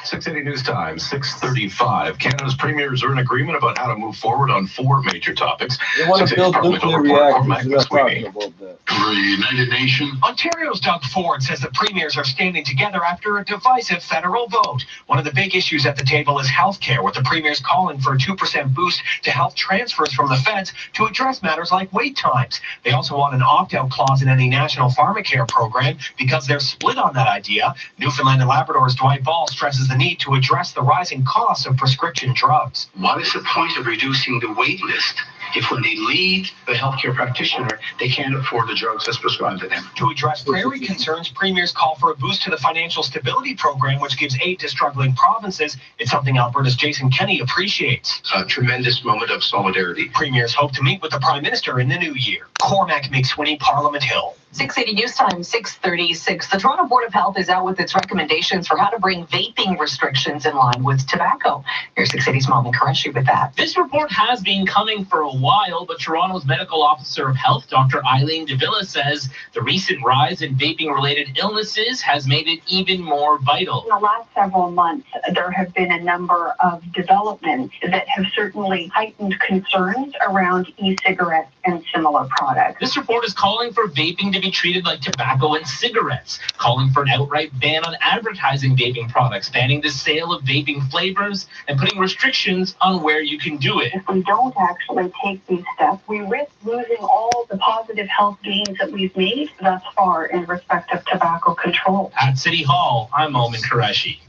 680 News Time, 6:35. Canada's premiers are in agreement about how to move forward on 4 major topics. They want to build nuclear reactors. We're not talking about that. The United Nations. Ontario's Doug Ford says the premiers are standing together after a divisive federal vote. One of the big issues at the table is health care, with the premiers calling for a 2% boost to health transfers from the feds to address matters like wait times. They also want an opt-out clause in any national pharmacare program because they're split on that idea. Newfoundland and Labrador's Dwight Ball stresses the need to address the rising costs of prescription drugs. What is the point of reducing the wait list if when they leave the healthcare practitioner, they can't afford the drugs that's prescribed to them? To address prairie concerns, premiers call for a boost to the Financial Stability Program, which gives aid to struggling provinces. It's something Alberta's Jason Kenney appreciates. A tremendous moment of solidarity. Premiers hope to meet with the Prime Minister in the new year. Cormac McSweeney, Parliament Hill. 680 News Time, 6:36. The Toronto Board of Health is out with its recommendations for how to bring vaping restrictions in line with tobacco. Here's 680's Momin Qureshi with that. This report has been coming for a while, but Toronto's medical officer of health, Dr. Eileen Davila, says the recent rise in vaping-related illnesses has made it even more vital. In the last several months, there have been a number of developments that have certainly heightened concerns around e-cigarettes and similar products. This report is calling for vaping to be treated like tobacco and cigarettes, calling for an outright ban on advertising vaping products, banning the sale of vaping flavors, and putting restrictions on where you can do it. If we don't actually take these steps, we risk losing all the positive health gains that we've made thus far in respect of tobacco control. At City Hall, I'm Momin Qureshi.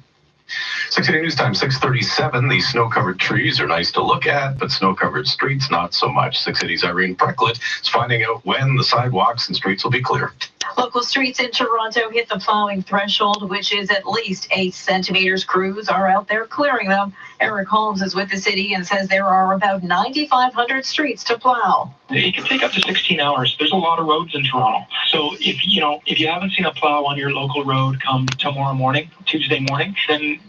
680 News Time, 6:37. These snow-covered trees are nice to look at, but snow-covered streets, not so much. 680's Irene Precklett is finding out when the sidewalks and streets will be clear. Local streets in Toronto hit the plowing threshold, which is at least 8 centimeters. Crews are out there clearing them. Eric Holmes is with the city and says there are about 9,500 streets to plow. It can take up to 16 hours. There's a lot of roads in Toronto. So if you haven't seen a plow on your local road come tomorrow morning, Tuesday morning, then,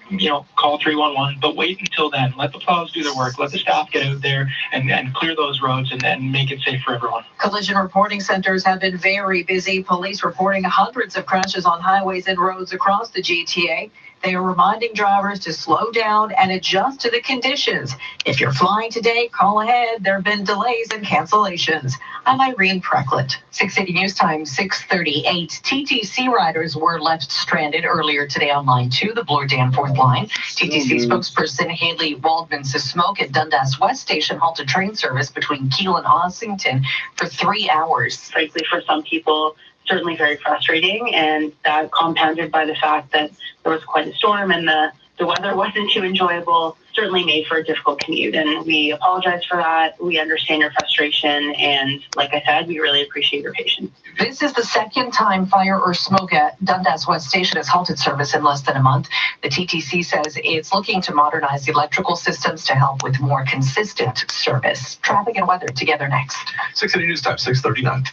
call 311, but wait until then. Let the plows do their work. Let the staff get out there and clear those roads and make it safe for everyone. Collision reporting centers have been very busy. Police reporting hundreds of crashes on highways and roads across the GTA. They are reminding drivers to slow down and adjust to the conditions. If you're flying today, call ahead. There have been delays and cancellations. I'm Irene Precklett. 680 News Time, 6:38. TTC riders were left stranded earlier today on Line 2, the Bloor Danforth line. TTC spokesperson Haley Waldman says smoke at Dundas West Station halted train service between Keele and Ossington for 3 hours. Frankly, for some people, certainly very frustrating, and that compounded by the fact that there was quite a storm and the weather wasn't too enjoyable, certainly made for a difficult commute. And we apologize for that. We understand your frustration, and like I said, we really appreciate your patience. This is the second time fire or smoke at Dundas West Station has halted service in less than a month. The TTC says it's looking to modernize the electrical systems to help with more consistent service. Traffic and weather together next. 680 News Time, 6:39.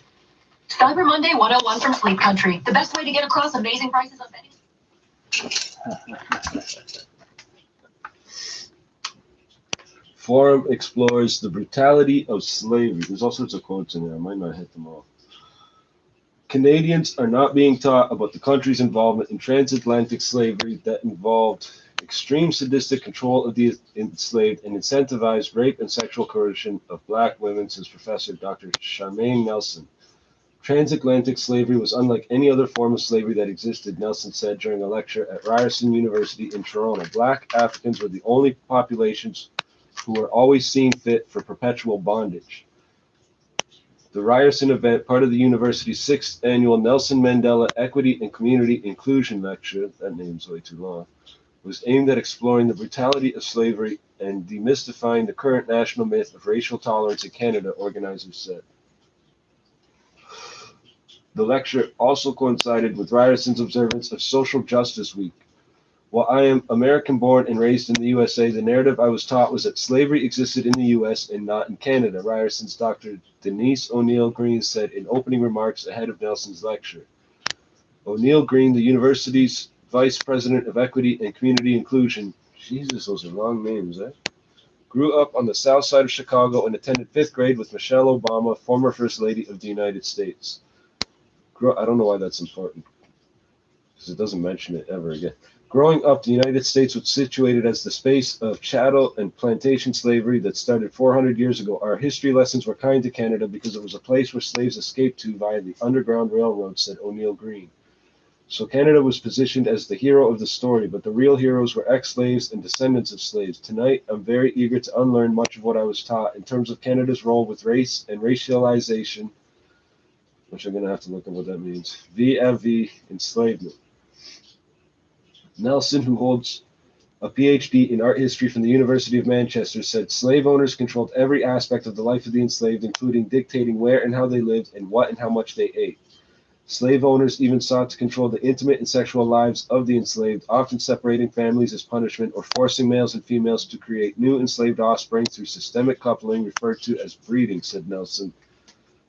Cyber Monday 101 from Sleep Country. The best way to get across amazing prices on bedding. Forum explores the brutality of slavery. There's all sorts of quotes in there. I might not hit them all. Canadians are not being taught about the country's involvement in transatlantic slavery that involved extreme sadistic control of the enslaved and incentivized rape and sexual coercion of black women, says Professor Dr. Charmaine Nelson. Transatlantic slavery was unlike any other form of slavery that existed, Nelson said during a lecture at Ryerson University in Toronto. Black Africans were the only populations who were always seen fit for perpetual bondage. The Ryerson event, part of the university's 6th annual Nelson Mandela Equity and Community Inclusion Lecture, that name's way too long, was aimed at exploring the brutality of slavery and demystifying the current national myth of racial tolerance in Canada, organizers said. The lecture also coincided with Ryerson's observance of Social Justice Week. While I am American-born and raised in the USA, the narrative I was taught was that slavery existed in the US and not in Canada, Ryerson's Dr. Denise O'Neill Green said in opening remarks ahead of Nelson's lecture. O'Neill Green, the university's Vice President of Equity and Community Inclusion, Jesus, those are long names, grew up on the south side of Chicago and attended 5th grade with Michelle Obama, former First Lady of the United States. I don't know why that's important, because it doesn't mention it ever again. Growing up, the United States was situated as the space of chattel and plantation slavery that started 400 years ago. Our history lessons were kind to Canada because it was a place where slaves escaped to via the Underground Railroad, said O'Neill Green. So Canada was positioned as the hero of the story, but the real heroes were ex-slaves and descendants of slaves. Tonight, I'm very eager to unlearn much of what I was taught in terms of Canada's role with race and racialization, which I'm going to have to look at what that means, vis-a-vis enslavement. Nelson, who holds a PhD in art history from the University of Manchester, said slave owners controlled every aspect of the life of the enslaved, including dictating where and how they lived and what and how much they ate. Slave owners even sought to control the intimate and sexual lives of the enslaved, often separating families as punishment or forcing males and females to create new enslaved offspring through systemic coupling, referred to as breeding, said Nelson,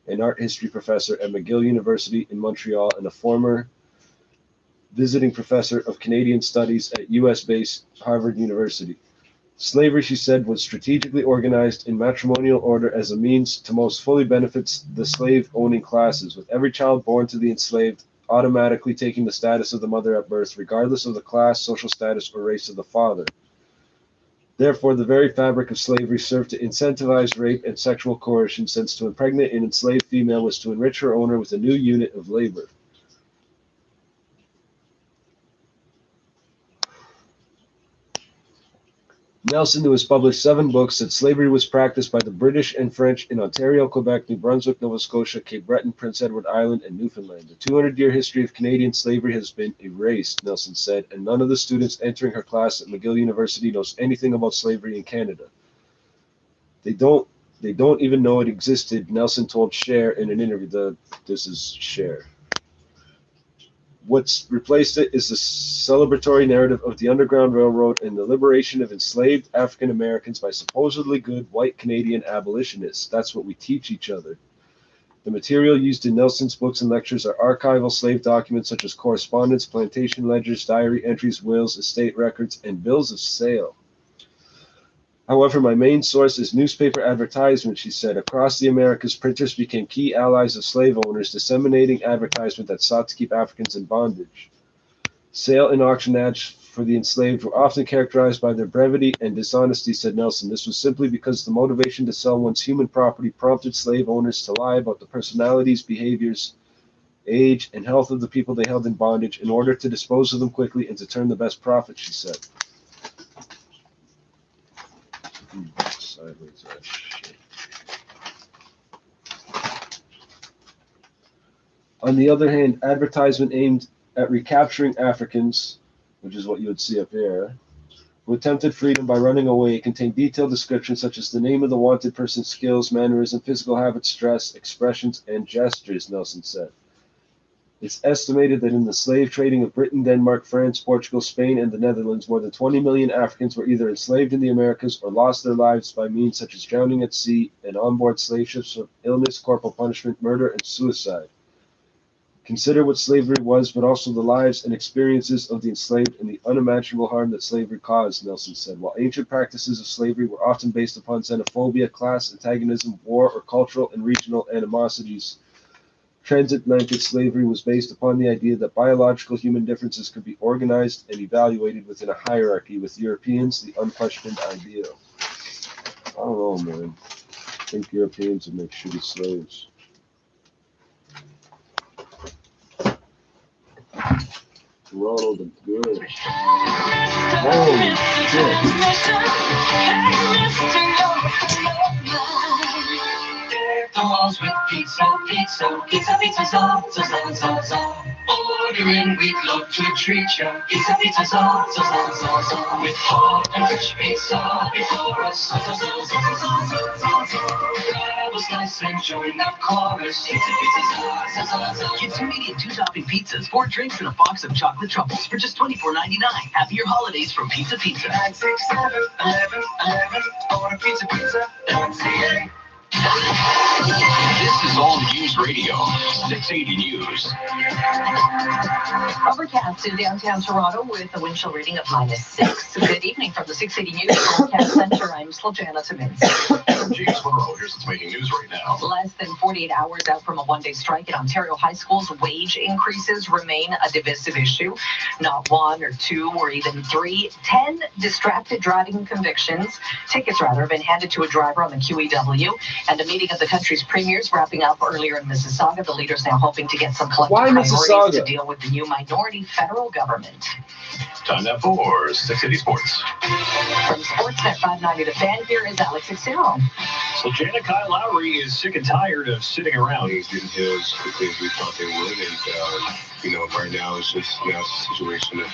an art history professor at McGill University in Montreal and a former visiting professor of Canadian studies at US-based Harvard University. Slavery, she said, was strategically organized in matrimonial order as a means to most fully benefit the slave-owning classes, with every child born to the enslaved automatically taking the status of the mother at birth, regardless of the class, social status, or race of the father. Therefore, the very fabric of slavery served to incentivize rape and sexual coercion, since to impregnate an enslaved female was to enrich her owner with a new unit of labor. Nelson, who has published 7 books, said slavery was practiced by the British and French in Ontario, Quebec, New Brunswick, Nova Scotia, Cape Breton, Prince Edward Island, and Newfoundland. The 200-year history of Canadian slavery has been erased, Nelson said, and none of the students entering her class at McGill University knows anything about slavery in Canada. They don't even know it existed, Nelson told Cher in an interview. This is Cher. What's replaced it is the celebratory narrative of the Underground Railroad and the liberation of enslaved African Americans by supposedly good white Canadian abolitionists. That's what we teach each other. The material used in Nelson's books and lectures are archival slave documents such as correspondence, plantation ledgers, diary entries, wills, estate records, and bills of sale. However, my main source is newspaper advertisement, she said. Across the Americas, printers became key allies of slave owners, disseminating advertisement that sought to keep Africans in bondage. Sale and auction ads for the enslaved were often characterized by their brevity and dishonesty, said Nelson. This was simply because the motivation to sell one's human property prompted slave owners to lie about the personalities, behaviors, age, and health of the people they held in bondage in order to dispose of them quickly and to turn the best profit, she said. Sideways, shit. On the other hand, advertisement aimed at recapturing Africans, which is what you would see up here, who attempted freedom by running away, contained detailed descriptions such as the name of the wanted person's skills, mannerism, physical habits, dress, expressions, and gestures, Nelson said. It's estimated that in the slave trading of Britain, Denmark, France, Portugal, Spain, and the Netherlands, more than 20 million Africans were either enslaved in the Americas or lost their lives by means such as drowning at sea and onboard slave ships of illness, corporal punishment, murder, and suicide. Consider what slavery was, but also the lives and experiences of the enslaved and the unimaginable harm that slavery caused, Nelson said. While ancient practices of slavery were often based upon xenophobia, class antagonism, war, or cultural and regional animosities, Transatlantic slavery was based upon the idea that biological human differences could be organized and evaluated within a hierarchy, with Europeans the unquestioned ideal. I don't know, man. I think Europeans would make shitty slaves. Ronald and good. Holy The walls with pizza, pizza, pizza, pizza, za. Ordering, we'd love to treat ya. Pizza, pizza, za. With hot and fresh pizza before us. Grab a slice and join the chorus. Pizza, pizza, za. Kids immediate 2-topping pizzas, 4 drinks, and a box of chocolate truffles for just $24.99. Happier holidays from Pizza Pizza. 9, 6, 7, 11, 11. Order pizza, pizza.ca. This is All News Radio, 680 News. Overcast in downtown Toronto with a wind chill reading of -6. Good evening from the 680 News Forecast Center. I'm Sljana Timmins. James Monroe, here's what's making news right now. Less than 48 hours out from a one-day strike at Ontario high schools, wage increases remain a divisive issue. Not 1 or 2 or even 3, 10 distracted driving tickets have been handed to a driver on the QEW. And a meeting of the country's premiers wrapping up earlier in Mississauga. The leaders now hoping to get some collective priorities to deal with the new minority federal government. Time now for 680 Sports. From Sportsnet 590 The Fan, here is Alex Xero. So Janet Kyle Lowry is sick and tired of sitting around. Things didn't heal as quickly as we thought they would, and right now it's just a situation of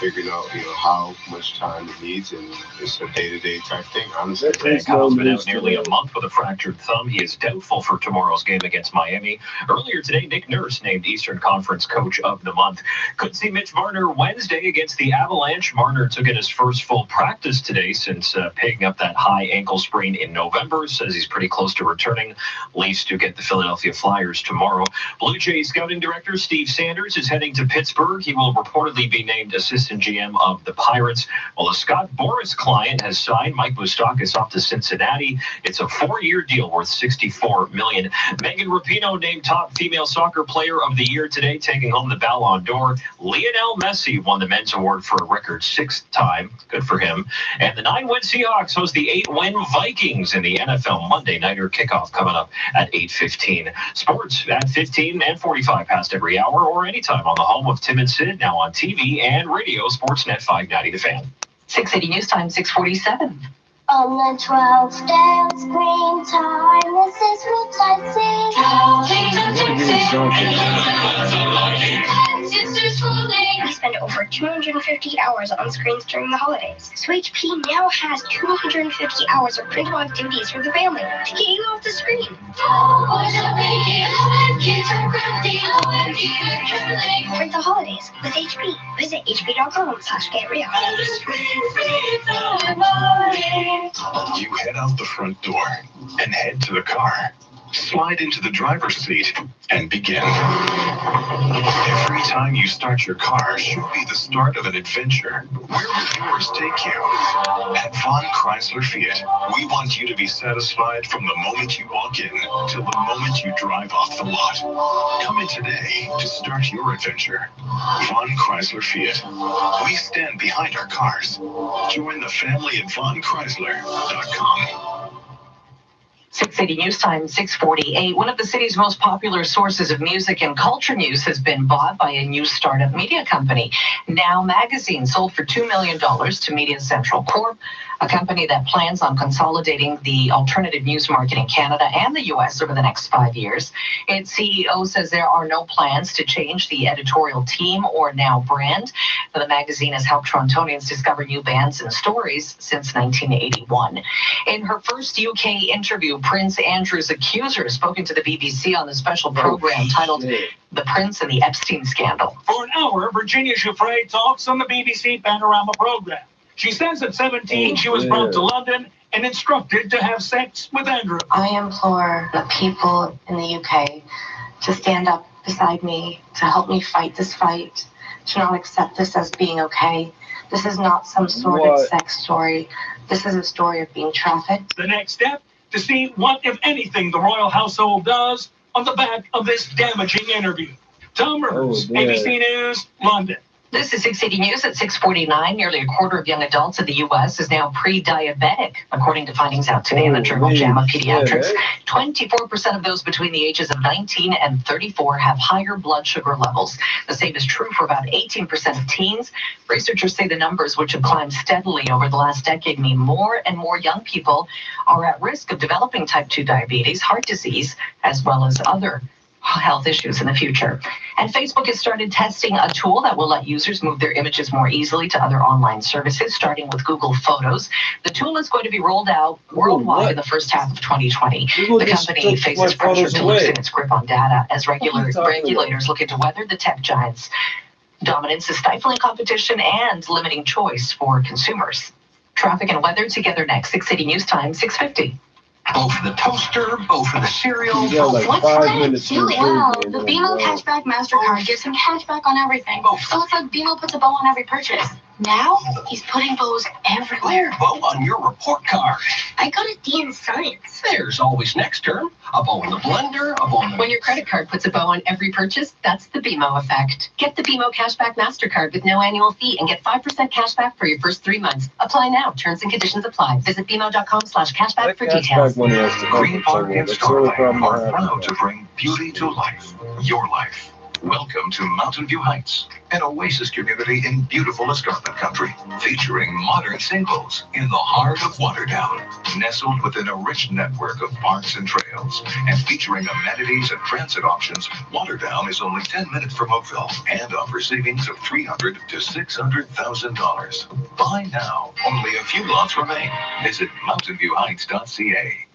figuring out how much time it needs, and it's a day-to-day type thing, honestly. Kyle's been out nearly a month with a fractured thumb. He is doubtful for tomorrow's game against Miami. Earlier today, Nick Nurse named Eastern Conference Coach of the Month. Could see Mitch Marner Wednesday against the Avalanche. Marner took in his first full practice today since picking up that high ankle sprain in November. Says he's pretty close to returning. Leafs to get the Philadelphia Flyers tomorrow. Blue Jays scouting director Steve Sanders is heading to Pittsburgh. He will reportedly be named assistant GM of the Pirates. While a Scott Boras client has signed Mike Moustakas off to Cincinnati. It's a 4-year deal worth $64 million. Megan Rapinoe named top female soccer player of the year today, taking home the Ballon d'Or. Lionel Messi won the men's award for a record 6th time. Good for him. And the 9-win Seahawks host the 8-win Vikings in the NFL Monday Nighter kickoff coming up at 8:15. Sports at 15 and 45 past every hour or anytime on the home of Tim and Sid, now on TV and radio, Sportsnet 590 The Fan. 680 News Time, 647. On the 12th day of springtime, this is what I see. We spend over 250 hours on screens during the holidays. So HP now has 250 hours of printable activities for the family to get you off the screen. Print the holidays with HP. Visit hp.com/getreal. You head out the front door and head to the car. Slide into the driver's seat and begin. Every time you start your car should be the start of an adventure. Where will yours take you? At Von Chrysler Fiat, we want you to be satisfied from the moment you walk in till the moment you drive off the lot. Come in today to start your adventure. Von Chrysler Fiat. We stand behind our cars. Join the family at VonChrysler.com. 680 News Time, 648. One of the city's most popular sources of music and culture news has been bought by a new startup media company. Now Magazine sold for $2 million to Media Central Corp, a company that plans on consolidating the alternative news market in Canada and the U.S. over the next 5 years. Its CEO says there are no plans to change the editorial team or Now brand. The magazine has helped Torontonians discover new bands and stories since 1981. In her first UK interview, Prince Andrew's accuser has spoken to the BBC on the special program titled The Prince and the Epstein Scandal. For an hour, Virginia Giuffre talks on the BBC Panorama program. She says at 17 she was brought to London and instructed to have sex with Andrew. I implore the people in the UK to stand up beside me, to help me fight this fight, to not accept this as being okay. This is not some sordid sex story. This is a story of being trafficked. The next step, to see what, if anything, the royal household does on the back of this damaging interview. Tom Rivers, Oh, dear. ABC News, London. This is 680 News at 6:49. Nearly a quarter of young adults in the U.S. is now pre-diabetic, according to findings out today in the journal JAMA Pediatrics. 24% of those between the ages of 19 and 34 have higher blood sugar levels. The same is true for about 18% of teens. Researchers say the numbers, which have climbed steadily over the last decade, mean more and more young people are at risk of developing type 2 diabetes, heart disease, as well as other health issues in the future. And Facebook has started testing a tool that will let users move their images more easily to other online services, starting with Google Photos. The tool is going to be rolled out worldwide in the first half of 2020. The company faces pressure to loosen its grip on data as regulators look into whether the tech giants' dominance is stifling competition and limiting choice for consumers. Traffic and weather together next. 680 News Time, 6:50. Bow for the toaster, bow for the cereal. You got like What's 5 that? minutes to Wow, improve, the man. BMO Wow. Cashback MasterCard gives him cashback on everything. So it's like BMO puts a bow on every purchase. Now, he's putting bows everywhere. Bow on your report card. I got a D in science. There's always next term. A bow in the blender, a bow in the... When your credit card puts a bow on every purchase, that's the BMO effect. Get the BMO Cashback MasterCard with no annual fee and get 5% cashback for your first 3 months. Apply now. Terms and conditions apply. Visit BMO.com/cashback for details. Cashback money has to come Green from Park somewhere. and That's the only problem I Starlight are have. proud to bring beauty to life, your life. Welcome to Mountain View Heights, an oasis community in beautiful escarpment country, featuring modern singles in the heart of Waterdown, nestled within a rich network of parks and trails, and featuring amenities and transit options. Waterdown is only 10 minutes from Oakville and offers savings of $300,000 to $600,000. Buy now. Only a few lots remain. Visit mountainviewheights.ca.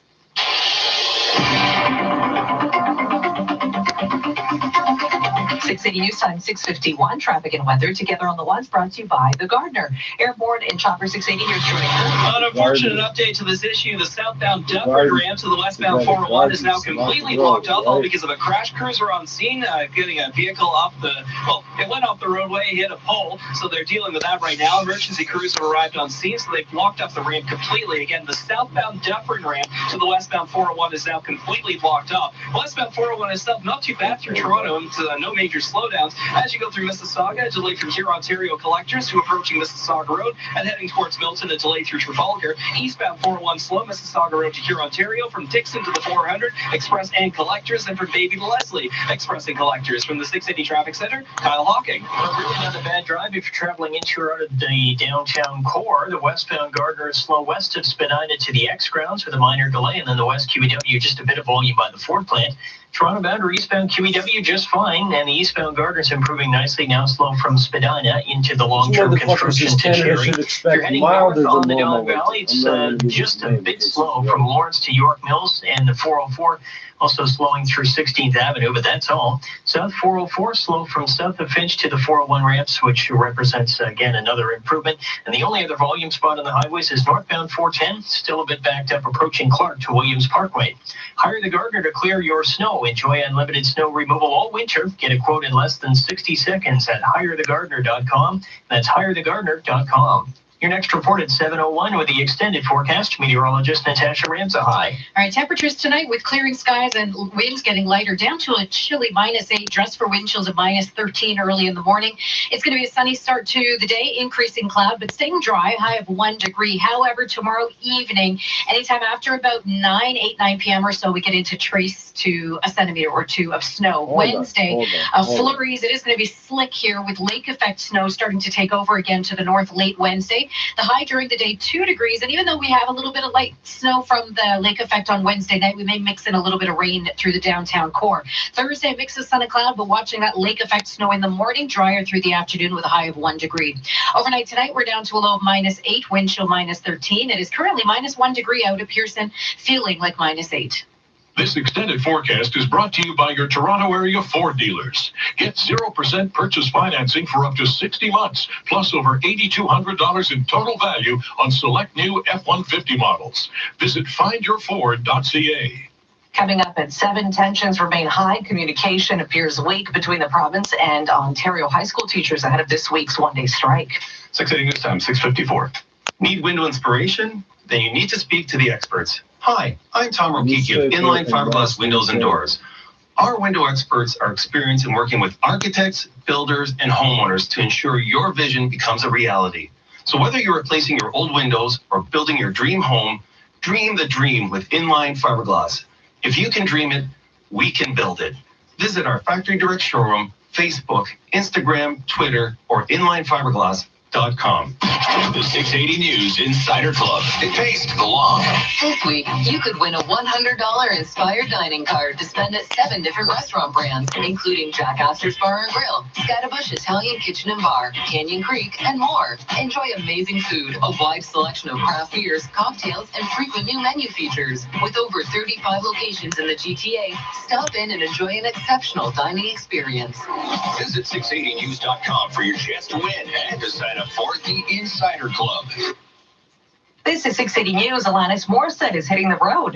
680 News Time, 6:51. Traffic and weather together on the ones brought to you by The Gardener. Airborne and Chopper 680. Here's Jordan. An unfortunate update to this issue. The southbound Dufferin ramp to the westbound 401 is now completely blocked up, all because of a crash. Cruiser on scene, getting a vehicle off the, well, it went off the roadway, hit a pole, so they're dealing with that right now. Emergency crews have arrived on scene, so they've blocked up the ramp completely. Again, the southbound Dufferin ramp to the westbound 401 is now completely blocked up. Westbound 401 itself, not too bad through Toronto, and no major slowdowns. As you go through Mississauga, a delay from Huron Ontario collectors to approaching Mississauga Road and heading towards Milton, a delay through Trafalgar. Eastbound 401 slow, Mississauga Road to Huron Ontario, from Dixon to the 400, Express and collectors, and from Davie to Leslie, Express and collectors. From the 680 Traffic Center, Kyle Hawking. Really not a bad drive if you're traveling into or out of the downtown core. The westbound Gardner is slow west of Spadina to the X grounds with a minor delay, and then the west QEW just a bit of volume by the Ford plant. Toronto bound or eastbound QEW just fine, and the eastbound Gardner's improving nicely, now slow from Spadina into the long-term construction to Cherry. If you're heading north on the Don Valley, it's just a bit slow from Lawrence to York Mills, and the 404 also slowing through 16th Avenue, but that's all. South 404 slow from south of Finch to the 401 ramps, which represents, again, another improvement. And the only other volume spot on the highways is northbound 410, still a bit backed up approaching Clark to Williams Parkway. Hire the Gardener to clear your snow. Enjoy unlimited snow removal all winter. Get a quote in less than 60 seconds at hirethegardener.com. That's hirethegardener.com. Your next report at 7:01 with the extended forecast. Meteorologist Natasha Ramza. Hi. All right, temperatures tonight with clearing skies and winds getting lighter down to a chilly -8, dress for wind chills of -13 early in the morning. It's going to be a sunny start to the day, increasing cloud, but staying dry, high of 1 degree. However, tomorrow evening, anytime after about 9 p.m. or so, we get into trace to a centimeter or two of snow. Wednesday, flurries. It is going to be slick here with lake effect snow starting to take over again to the north late Wednesday. The high during the day, 2 degrees. And even though we have a little bit of light snow from the lake effect on Wednesday night, we may mix in a little bit of rain through the downtown core. Thursday, mix of sun and cloud, but watching that lake effect snow in the morning, drier through the afternoon with a high of 1 degree. Overnight tonight, we're down to a low of -8, wind chill -13. It is currently -1 degree out at Pearson, feeling like -8. This extended forecast is brought to you by your Toronto area Ford dealers. Get 0% purchase financing for up to 60 months, plus over $8,200 in total value on select new F-150 models. Visit findyourford.ca. Coming up at 7, tensions remain high. Communication appears weak between the province and Ontario high school teachers ahead of this week's one-day strike. 680 News Time, 6:54. Need window inspiration? Then you need to speak to the experts. Hi, I'm Tom Rokicki of Inline Fiberglass Windows and Doors. Our window experts are experienced in working with architects, builders, and homeowners to ensure your vision becomes a reality. So whether you're replacing your old windows or building your dream home, dream the dream with Inline Fiberglass. If you can dream it, we can build it. Visit our Factory Direct showroom, Facebook, Instagram, Twitter, or inlinefiberglass.com. The 680 News Insider Club. It pays to belong. This week, you could win a $100 Inspired Dining card to spend at 7 different restaurant brands, including Jack Astor's Bar and Grill, Scatabush Italian Kitchen and Bar, Canyon Creek, and more. Enjoy amazing food, a wide selection of craft beers, cocktails, and frequent new menu features. With over 35 locations in the GTA, stop in and enjoy an exceptional dining experience. Visit 680news.com for your chance to win and to sign up for the Insider Club. This is 680 News. Alanis Morissette is hitting the road.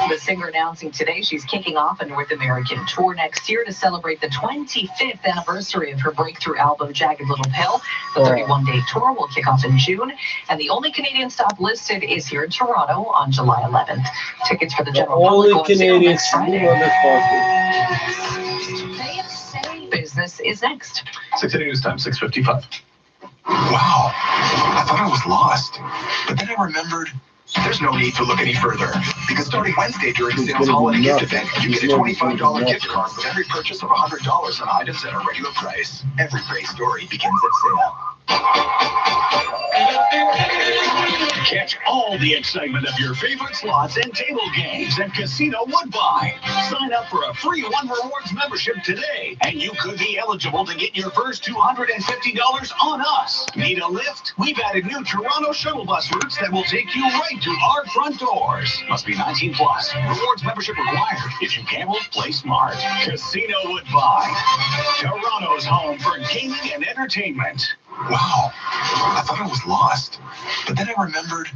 The singer announcing today she's kicking off a North American tour next year to celebrate the 25th anniversary of her breakthrough album, Jagged Little Pill. The 31-day tour will kick off in June, and the only Canadian stop listed is here in Toronto on July 11th. Tickets for the general public go on sale next Friday. Business is next. 680 News Time, 6:55. Wow, I thought I was lost. But then I remembered there's no need to look any further. Because starting Wednesday during sales holiday gift event, you get a $25 gift card with every purchase of $100 on items at a regular price. Every great story begins at sale. Catch all the excitement of your favorite slots and table games at Casino Woodbine. Sign up for a free One Rewards membership today, and you could be eligible to get your first $250 on us. Need a lift? We've added new Toronto shuttle bus routes that will take you right to our front doors. Must be 19 plus. Rewards membership required. If you gamble, play smart. Casino Woodbine. Toronto's home for gaming and entertainment. Wow, I thought I was lost. But then I remembered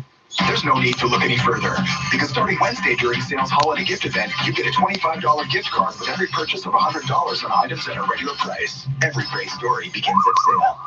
there's no need to look any further. Because starting Wednesday during sales holiday gift event, you get a $25 gift card with every purchase of $100 on items at a regular price. Every great story begins at sale.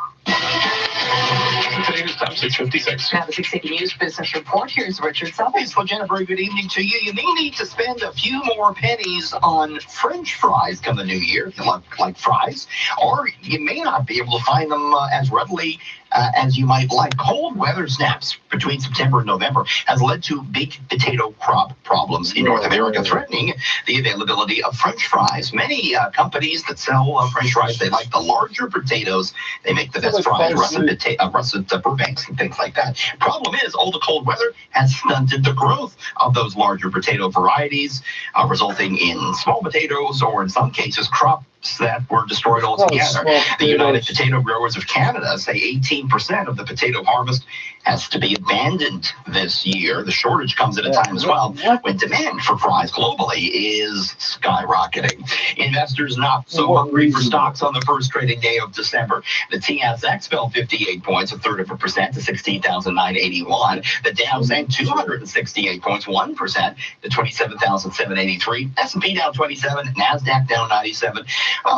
Today's time, 6:56. Now the 680 News Business Report. Here's Richard Summers. Well, Jennifer, good evening to you. You may need to spend a few more pennies on French fries come the new year, if you like fries, or you may not be able to find them as readily as you might like. Cold weather snaps between September and November has led to big potato crop problems in North America, threatening the availability of French fries. Many companies that sell French fries, they like the larger potatoes. They make the best fries, russet Burbanks and things like that. Problem is, all the cold weather has stunted the growth of those larger potato varieties, resulting in small potatoes, or in some cases, crops that were destroyed altogether. The United Potato Growers of Canada say 18% of the potato harvest has to be abandoned this year. The shortage comes at a time as well when demand for fries globally is skyrocketing. Investors not so hungry for stocks on the first trading day of December. The TSX fell 58 points, 1/3% to 16,981. The Dow sank 268 points, 1% to 27,783. S&P down 27, NASDAQ down 97.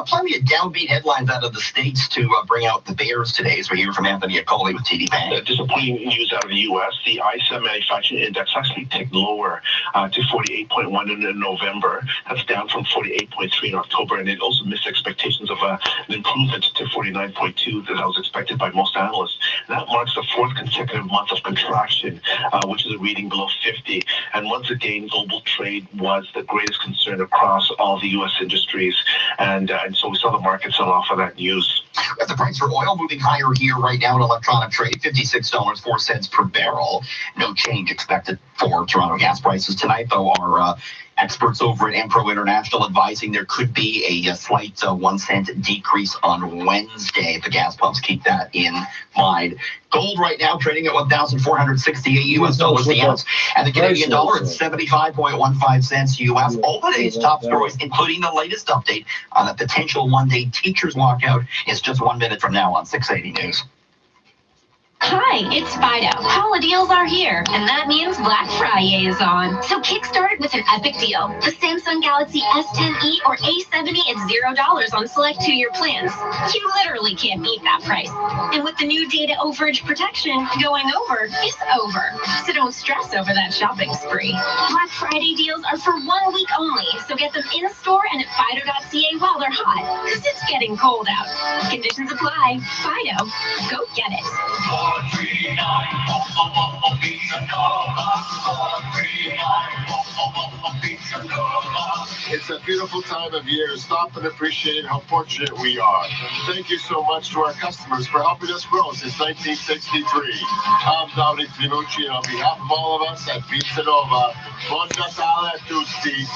Plenty of downbeat headlines out of the States to bring out the bears today, as we hear from Anthony Acoli with TD Bank. Disappointing news out of the U.S. The ISM Manufacturing Index actually ticked lower to 48.1 in November. That's down from 48.3 in October, and it also missed expectations of an improvement to 49.2 that was expected by most analysts. And that marks the fourth consecutive month of contraction, which is a reading below 50. And once again, global trade was the greatest concern across all the U.S. industries. And so we saw the market sell off of that news. The price for oil moving higher here right now in electronic trade, $56.04 per barrel. No change expected for Toronto gas prices tonight, though. Our experts over at Empro International advising there could be a slight 1 cent decrease on Wednesday. The gas pumps keep that in mind. Gold right now trading at $1,468 US dollars the ounce, and the Canadian dollar at 75.15 cents US. All the day's top stories, including the latest update on a potential one-day teachers walkout, is just 1 minute from now on 680 News. Hi, it's Fido. Holiday deals are here, and that means Black Friday is on. So kickstart it with an epic deal. The Samsung Galaxy S10e or A70 at $0 on select 2-year plans. You literally can't beat that price. And with the new data overage protection, going over is over. So don't stress over that shopping spree. Black Friday deals are for 1 week only, so get them in store and at Fido.ca while they're hot, because it's getting cold out. Conditions apply. Fido, go get it. It's a beautiful time of year. Stop and appreciate how fortunate we are. Thank you so much to our customers for helping us grow since 1963. I'm Dominic Finucci, and on behalf of all of us at Pizza Nova, buon Natale a tutti.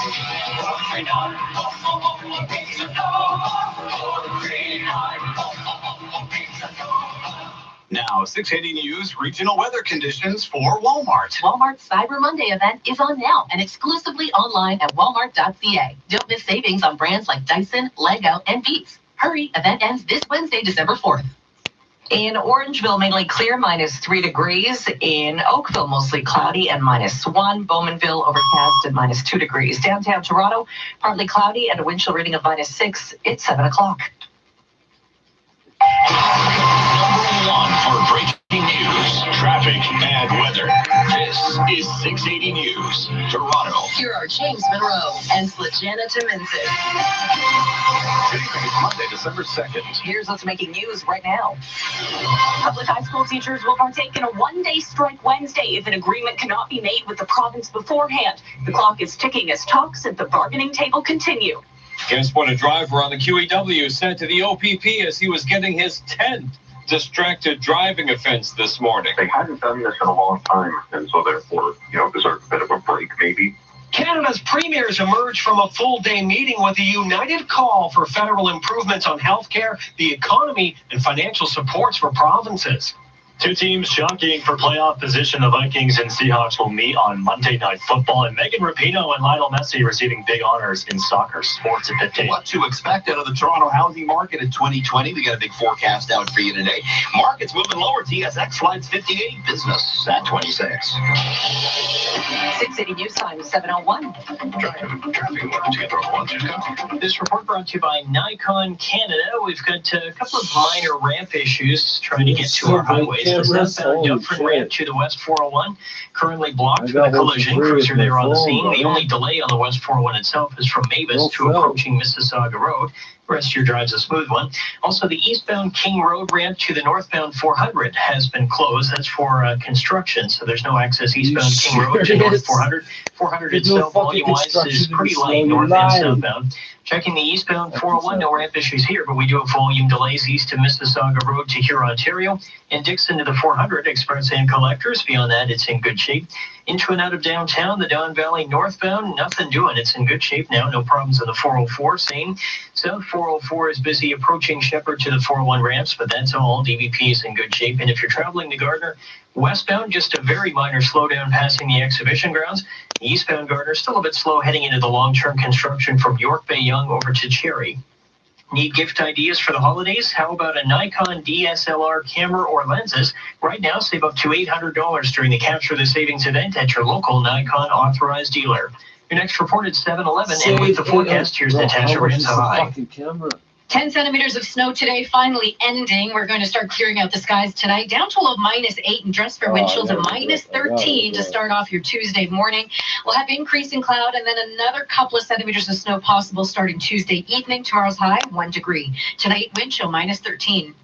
Now, 680 News regional weather conditions for Walmart. Walmart's Cyber Monday event is on now and exclusively online at walmart.ca. Don't miss savings on brands like Dyson, Lego, and Beats. Hurry, event ends this Wednesday, December 4th. In Orangeville, mainly clear, -3 degrees. In Oakville, mostly cloudy and -1. Bowmanville, overcast and -2 degrees. Downtown Toronto, partly cloudy and a wind chill reading of -6. It's 7 o'clock. Number 1 for breaking news, traffic, bad weather. This is 680 News, Toronto. Here are James Monroe and Slijana Timinsis. Monday, December 2nd. Here's what's making news right now. Public high school teachers will partake in a one-day strike Wednesday if an agreement cannot be made with the province beforehand. The clock is ticking as talks at the bargaining table continue. Guess what? A driver on the QEW said to the OPP as he was getting his 10th distracted driving offense this morning. They hadn't done this in a long time, and so therefore, deserve a bit of a break, maybe. Canada's premiers emerged from a full-day meeting with a united call for federal improvements on healthcare, the economy, and financial supports for provinces. Two teams jockeying for playoff position. The Vikings and Seahawks will meet on Monday Night Football, and Megan Rapinoe and Lionel Messi receiving big honors in soccer. Sports at 15. What to expect out of the Toronto housing market in 2020? We got a big forecast out for you today. Markets moving lower. TSX slides 58. Business at 26. 680 News Time, 7:01. This report brought to you by Nikon Canada. We've got a couple of minor ramp issues trying to get to our highways. The southbound Dufferin ramp to the West 401 currently blocked for the collision. Crews are there on the scene. The only delay on the West 401 itself is from Mavis to approaching Mississauga Road. The rest of your drive's a smooth one. Also, the eastbound King Road ramp to the northbound 400 has been closed. That's for construction, so there's no access eastbound King Road to north 400. 400 itself, volume-wise, is pretty light north and southbound. Checking the eastbound 401, no ramp issues here, but we do have volume delays east to Mississauga Road to Huron, Ontario, and Dixon to the 400 express and collectors. Beyond that, it's in good shape. Into and out of downtown, the Don Valley northbound, nothing doing. It's in good shape now. No problems on the 404. Same. South 404 is busy approaching Shepherd to the 401 ramps, but that's all. DVP is in good shape. And if you're traveling to Gardner, westbound, just a very minor slowdown passing the exhibition grounds. Eastbound Gardner, still a bit slow heading into the long-term construction from York Bay Young over to Cherry. Need gift ideas for the holidays? How about a Nikon DSLR camera or lenses? Right now, save up to $800 during the Capture the Savings event at your local Nikon authorized dealer. Your next report at 7-Eleven, and with the forecast, here's Natasha Ranzai. 10 centimeters of snow today, finally ending. We're going to start clearing out the skies tonight, down to a low -8 and dress for wind chills of -13 to start off your Tuesday morning. We'll have increasing cloud and then another couple of centimeters of snow possible starting Tuesday evening. Tomorrow's high, 1 degree. Tonight, wind chill -13.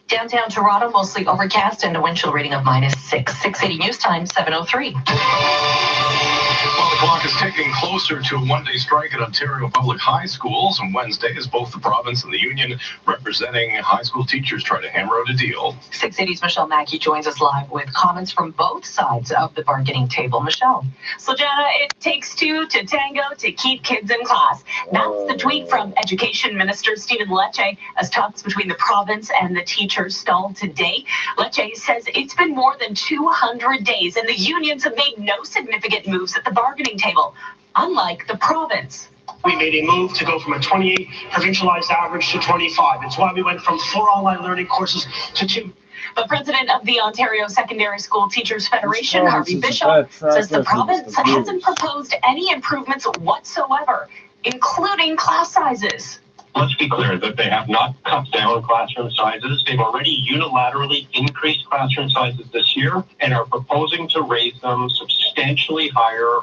Downtown Toronto, mostly overcast and a wind chill reading of -6. 680 News Time, 7:03. Well, the clock is ticking closer to a one-day strike at Ontario Public High Schools on Wednesday as both the province and the union representing high school teachers try to hammer out a deal. 680's Michelle Mackey joins us live with comments from both sides of the bargaining table. Michelle. So, Jana, it takes two to tango to keep kids in class. That's the tweet from Education Minister Stephen Lecce as talks between the province and the teachers stalled today. Lecce says it's been more than 200 days and the unions have made no significant moves at the bargaining table, unlike the province. We made a move to go from a 28 provincialized average to 25. It's why we went from 4 online learning courses to 2. The president of the Ontario Secondary School Teachers Federation, Harvey Bishop, says the province hasn't proposed any improvements whatsoever, including class sizes. Let's be clear that they have not cut down classroom sizes. They've already unilaterally increased classroom sizes this year and are proposing to raise them substantially higher.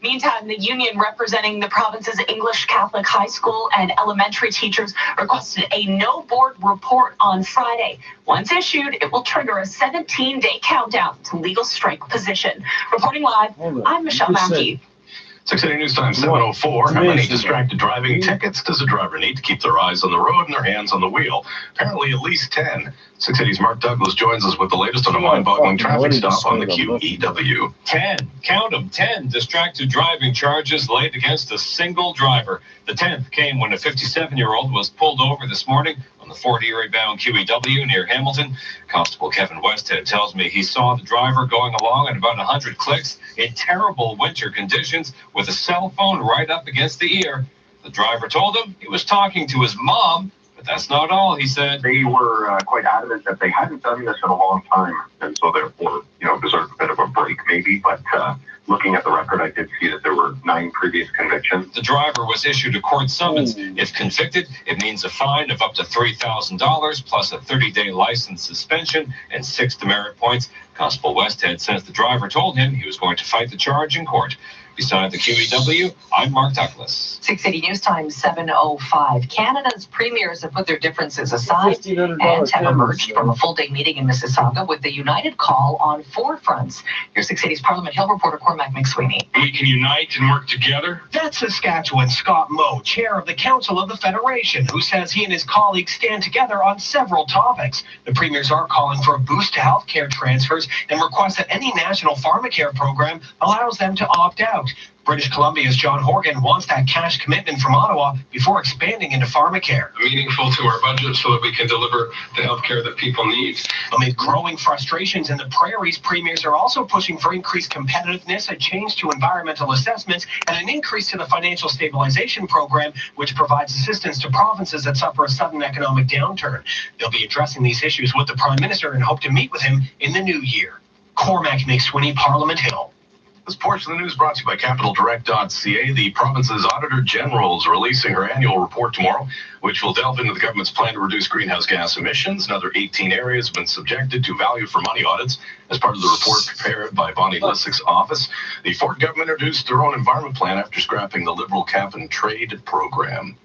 Meantime, the union representing the province's English Catholic high school and elementary teachers requested a no board report on Friday. Once issued, it will trigger a 17-day countdown to legal strike position. Reporting live, I'm Michelle Mackey. 680 News Time 7:04. How many distracted driving tickets does a driver need to keep their eyes on the road and their hands on the wheel? Apparently at least 10. 680's Mark Douglas joins us with the latest on a mind-boggling traffic stop on the QEW. 10, count them, 10 distracted driving charges laid against a single driver. The 10th came when a 57-year-old was pulled over this morning on the Fort Erie-bound QEW near Hamilton. Constable Kevin Westhead tells me he saw the driver going along at about 100 clicks in terrible winter conditions with a cell phone right up against the ear. The driver told him he was talking to his mom, but that's not all, he said. They were quite adamant that they hadn't done this in a long time, and so therefore, deserved a bit of a break maybe, but looking at the record, I did see that there were 9 previous convictions. The driver was issued a court summons. If convicted, it means a fine of up to $3,000 plus a 30-day license suspension and 6 demerit points. Constable Westhead says the driver told him he was going to fight the charge in court. Beside the QEW, I'm Mark Douglas. 680 News Time 7:05. Canada's premiers have put their differences aside and have emerged from a full-day meeting in Mississauga with the united call on 4 fronts. Here's 680's Parliament Hill reporter Cormac McSweeney. We can unite and work together. That's Saskatchewan Scott Moe, chair of the Council of the Federation, who says he and his colleagues stand together on several topics. The premiers are calling for a boost to health care transfers and request that any national pharmacare program allows them to opt out. British Columbia's John Horgan wants that cash commitment from Ottawa before expanding into pharmacare. Meaningful to our budget so that we can deliver the health care that people need. Amid growing frustrations in the prairies, premiers are also pushing for increased competitiveness, a change to environmental assessments, and an increase to the financial stabilization program, which provides assistance to provinces that suffer a sudden economic downturn. They'll be addressing these issues with the Prime Minister and hope to meet with him in the new year. Cormac McSweeney, Parliament Hill. This portion of the news brought to you by CapitalDirect.ca. The province's Auditor General is releasing her annual report tomorrow, which will delve into the government's plan to reduce greenhouse gas emissions. Another 18 areas have been subjected to value for money audits as part of the report prepared by Bonnie Lysyck's office. The Ford government introduced their own environment plan after scrapping the Liberal cap and trade program.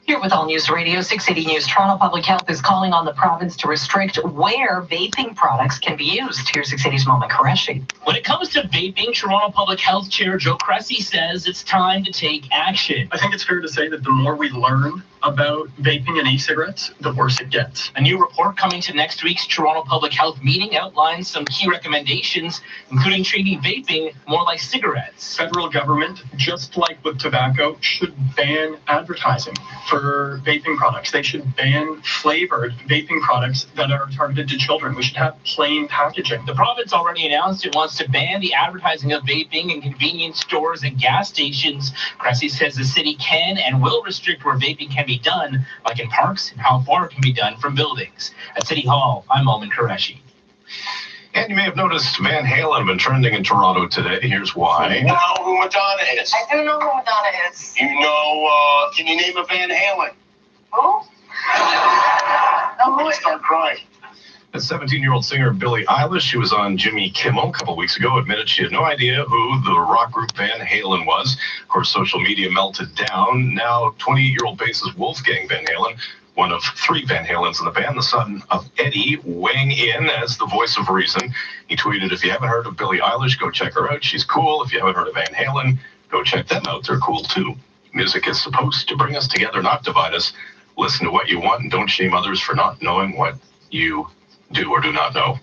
Here with All News Radio 680 News, Toronto Public Health is calling on the province to restrict where vaping products can be used. Here's 680's Moment Qureshi. When it comes to vaping, Toronto Public Health Chair Joe Cressy says it's time to take action. I think it's fair to say that the more we learn about vaping and e-cigarettes, the worse it gets. A new report coming to next week's Toronto Public Health meeting outlines some key recommendations, including treating vaping more like cigarettes. Federal government, just like with tobacco, should ban advertising for vaping products. They should ban flavored vaping products that are targeted to children. We should have plain packaging. The province already announced it wants to ban the advertising of vaping in convenience stores and gas stations. Cressy says the city can and will restrict where vaping can be done, like in parks, and how far it can be done from buildings. At City Hall, I'm Moment Qureshi. And you may have noticed Van Halen have been trending in Toronto today. Here's why. You know who Madonna is? I do know who Madonna is. You know, can you name a Van Halen? Who? I start crying. The 17-year-old singer Billie Eilish, she was on Jimmy Kimmel a couple weeks ago, admitted she had no idea who the rock group Van Halen was. Of course, social media melted down. Now, 28-year-old bassist Wolfgang Van Halen, one of 3 Van Halens in the band, the son of Eddie, weighing in as the voice of reason. He tweeted, "If you haven't heard of Billie Eilish, go check her out. She's cool. If you haven't heard of Van Halen, go check them out. They're cool too. Music is supposed to bring us together, not divide us. Listen to what you want and don't shame others for not knowing what you do or do not know."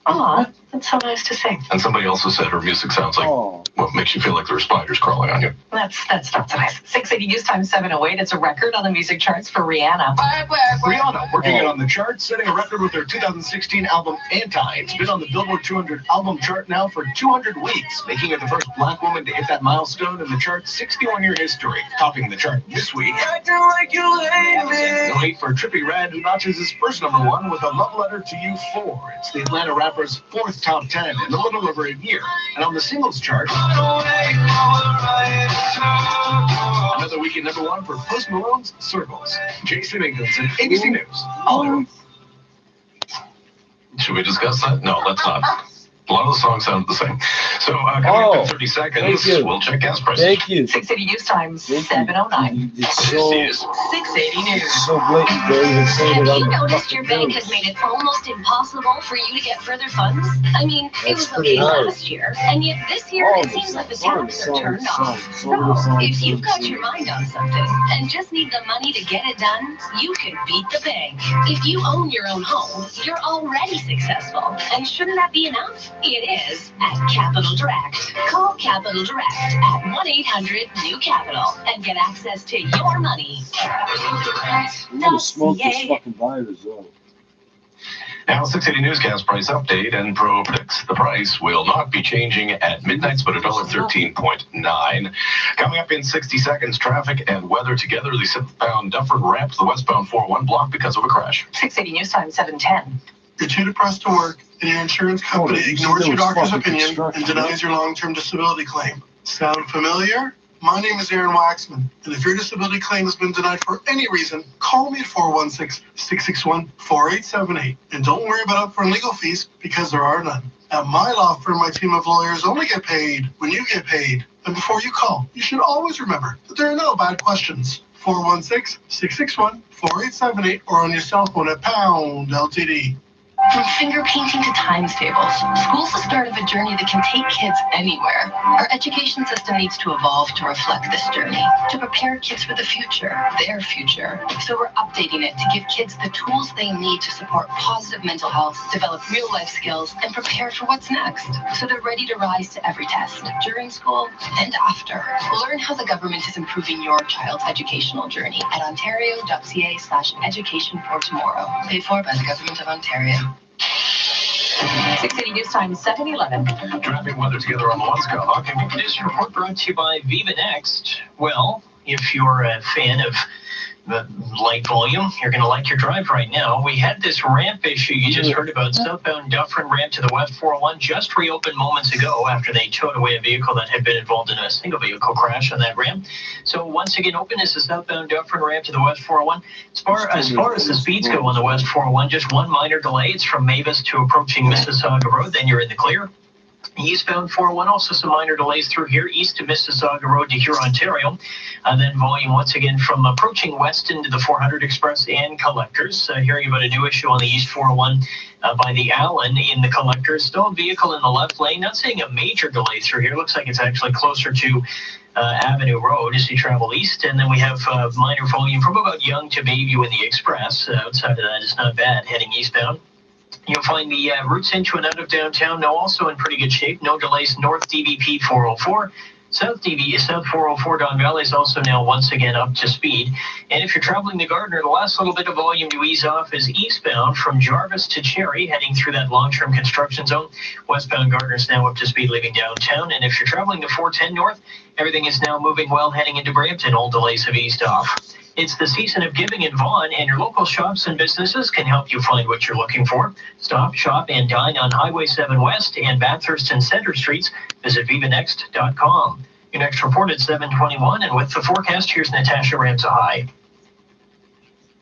Aw, That's so nice to see. And somebody also said her music sounds like what makes you feel like there are spiders crawling on you. That's not so nice. 680 News Time 7:08. It's a record on the music charts for Rihanna. Rihanna working it on the chart, setting a record with her 2016 album Anti. It's been on the Billboard 200 album chart now for 200 weeks, making her the first black woman to hit that milestone in the chart's 61-year history. Topping the chart this week, no wait for Trippie Redd, who notches his first #1 with a love letter to You 4. It's the Atlanta rapper's fourth top 10 in a little over a year. And on the singles chart, another weekend #1 for Post Malone's Circles. Jason Ingles and ABC News. All new. Should we discuss that? No, let's not. A lot of the songs sound the same. So coming up in 30 seconds, we'll check gas prices. Thank you. 680 News Time 7:09. It's so, 680 News. so blatant. They even say Have that you on the noticed fucking your bank news. has made it almost impossible for you to get further funds? I mean, it That's was pretty okay hard. last year, and yet this year it seems like the taps are turned off. So, if you've got your mind on something and just need the money to get it done, you can beat the bank. If you own your own home, you're already successful. And shouldn't that be enough? It is at Capital Direct. Call Capital Direct at 1-800-NEW-CAPITAL and get access to your money. I'm gonna smoke this fucking virus though. Now, 680 News gas price update, and Pro predicts the price will not be changing at midnight, but $1.13.9. Coming up in 60 seconds, traffic and weather together. The southbound Dufferin ramp to the westbound 401 block because of a crash. 680 News Time 7:10. You're too depressed to work, and your insurance company ignores your doctor's opinion and denies your long-term disability claim. Sound familiar? My name is Aaron Waxman, and if your disability claim has been denied for any reason, call me at 416-661-4878. And don't worry about upfront legal fees, because there are none. At my law firm, my team of lawyers only get paid when you get paid. And before you call, you should always remember that there are no bad questions. 416-661-4878 or on your cell phone at # LTD. From finger painting to times tables, school's the start of a journey that can take kids anywhere. Our education system needs to evolve to reflect this journey, to prepare kids for the future, their future. So we're updating it to give kids the tools they need to support positive mental health, develop real-life skills, and prepare for what's next, so they're ready to rise to every test, during school and after. Learn how the government is improving your child's educational journey at ontario.ca/education for tomorrow. Paid for by the Government of Ontario. 680 News Time 7:11. Traffic weather together on the one, Scott Hawking. This report brought to you by Viva Next. Well, if you're a fan of the light volume, you're going to like your drive right now. We had this ramp issue you just heard about, southbound Dufferin ramp to the West 401, just reopened moments ago after they towed away a vehicle that had been involved in a single vehicle crash on that ramp. So once again, open is the southbound Dufferin ramp to the West 401. As far as the speeds go on the West 401, just one minor delay. It's from Mavis to approaching Mississauga Road, then you're in the clear. Eastbound 401, also some minor delays through here, east to Mississauga Road to Huron, Ontario. And then volume once again from approaching Weston to the 400 Express and Collectors. Hearing about a new issue on the East 401 by the Allen in the Collectors. Still a vehicle in the left lane. Not seeing a major delay through here. Looks like it's actually closer to Avenue Road as you travel east. And then we have minor volume from about Yonge to Bayview in the Express. Outside of that, it's not bad heading eastbound. You'll find the routes into and out of downtown now also in pretty good shape. No delays north DVP 404. South 404 Don Valley is also now once again up to speed. And if you're traveling to Gardner, the last little bit of volume to ease off is eastbound from Jarvis to Cherry, heading through that long-term construction zone. Westbound Gardner is now up to speed leaving downtown. And if you're traveling to 410 north, everything is now moving well heading into Brampton. All delays have eased off. It's the season of giving in Vaughan, and your local shops and businesses can help you find what you're looking for. Stop, shop, and dine on Highway 7 West and Bathurst and Center Streets. Visit vivanext.com. Your next report at 7:21, and with the forecast, here's Natasha Ramsahai.